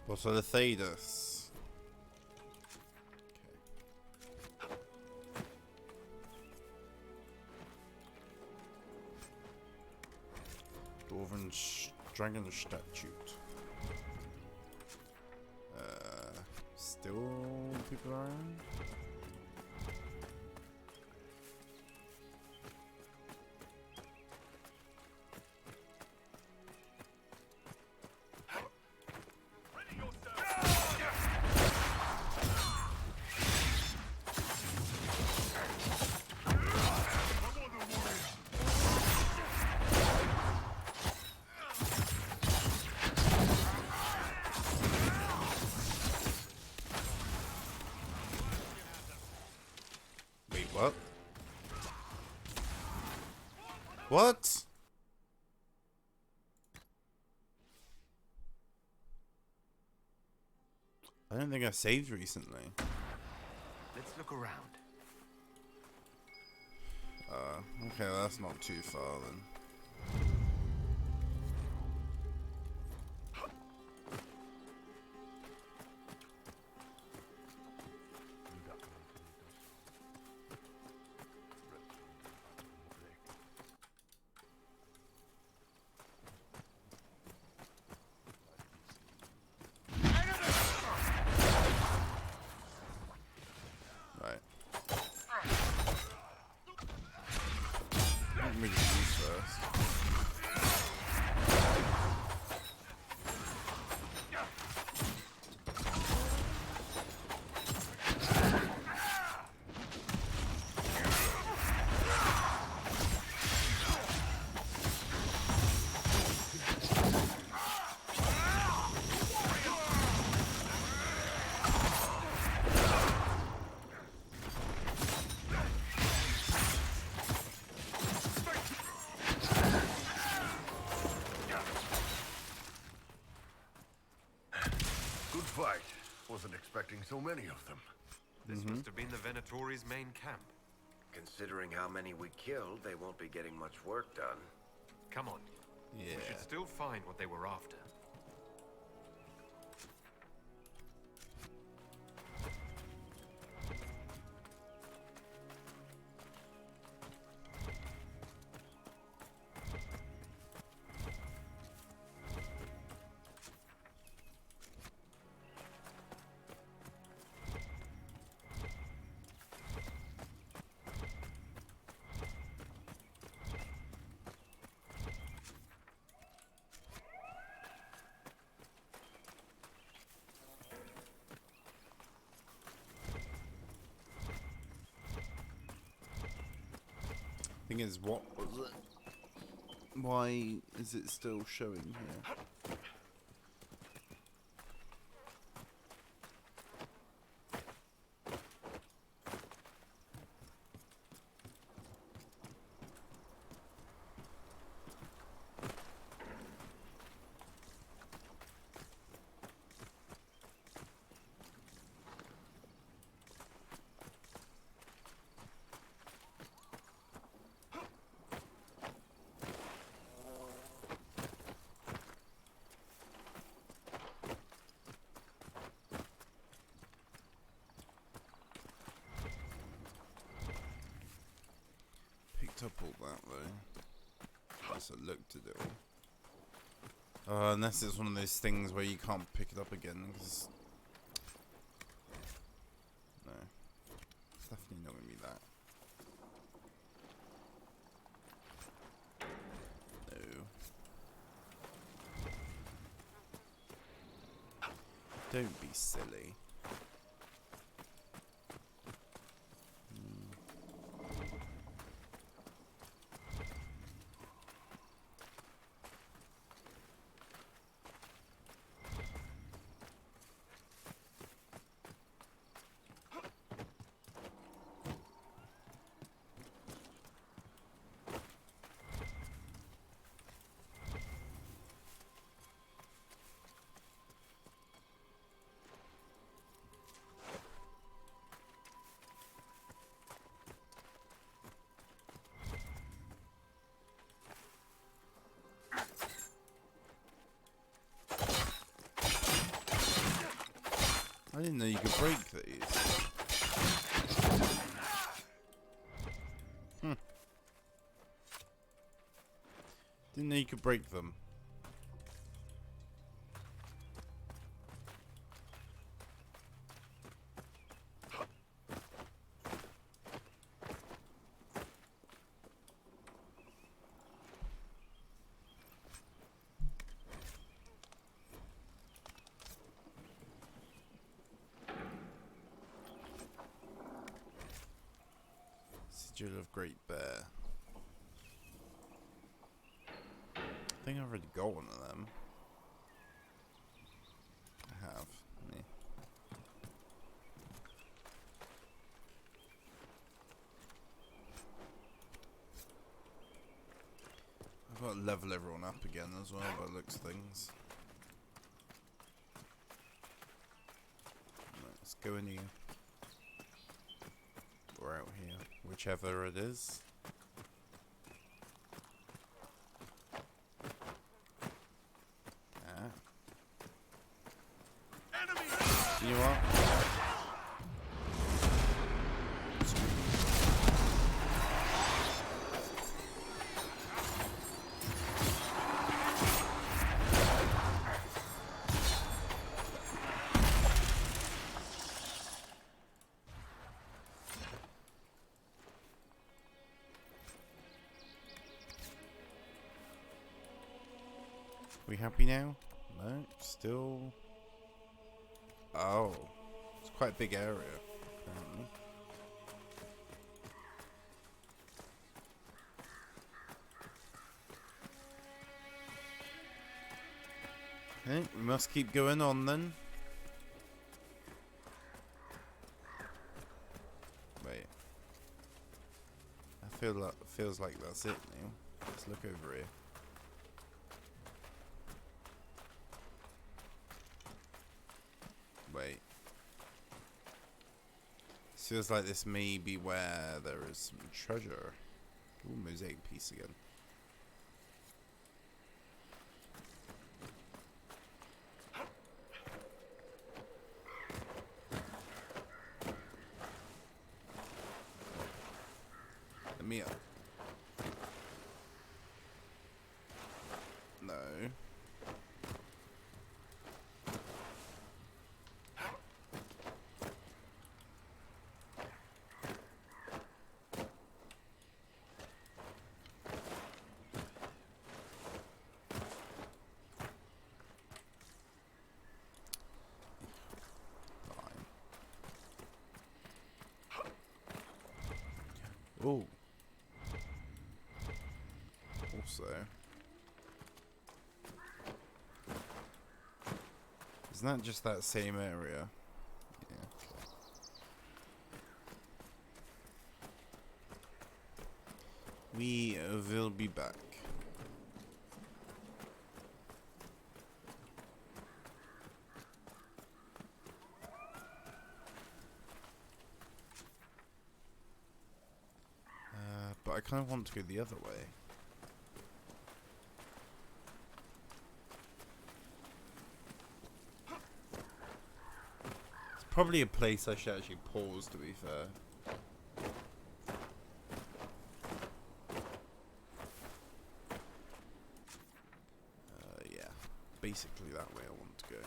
What's the Thedas? Dragon statue. Still people around? What? What? I don't think I saved recently. Let's look around. Okay, that's not too far then. Fight. Wasn't expecting so many of them. This must have been the Venatori's main camp. Considering how many we killed, they won't be getting much work done. Come on. Yeah. We should still find what they were after. Thing is, what was it? Why is it still showing here? Up all that though. Unless I looked at it all. Unless it's one of those things where you can't pick it up again. Cause no, it's definitely not gonna be that. No. Don't be silly. I didn't know you could break these. Didn't know you could break them. Seal of Great Bear. I think I've already got one of them. I have. Yeah. I've got to level everyone up again as well by the looks of things. Let's go in here. Or out here. Whichever it is. Ah. You know what? We happy now? No, still. Oh, it's quite a big area, apparently. Okay, we must keep going on then. Wait. I feel like feels like that's it now. Let's look over here. Wait. Feels like this may be where there is some treasure. Ooh, mosaic piece again. Let me up. No. Oh. Also. Isn't that just that same area? Yeah. Okay. We will be back. But I kind of want to go the other way. It's probably a place I should actually pause, to be fair. Yeah. Basically that way I want to go.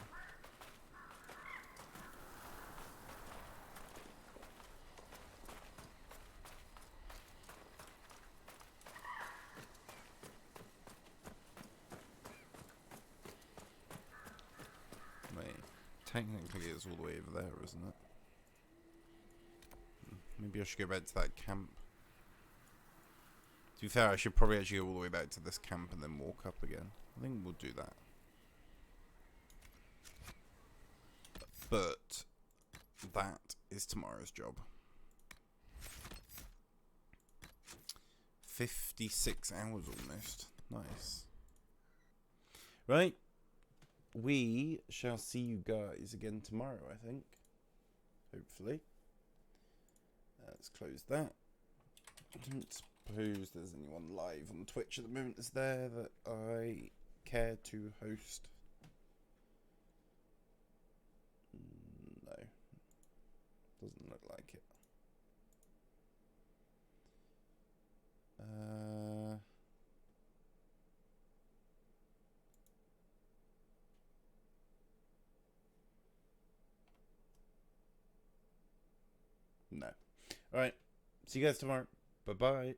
Technically it's all the way over there, isn't it? Maybe I should go back to that camp. To be fair, I should probably actually go all the way back to this camp and then walk up again. I think we'll do that. But that is tomorrow's job. 56 hours almost. Nice. Right. We shall see you guys again tomorrow, I think. Hopefully. Let's close that. I don't suppose there's anyone live on Twitch at the moment, is there, that I care to host? No. Doesn't look like it. No. Alright. See you guys tomorrow. Bye-bye.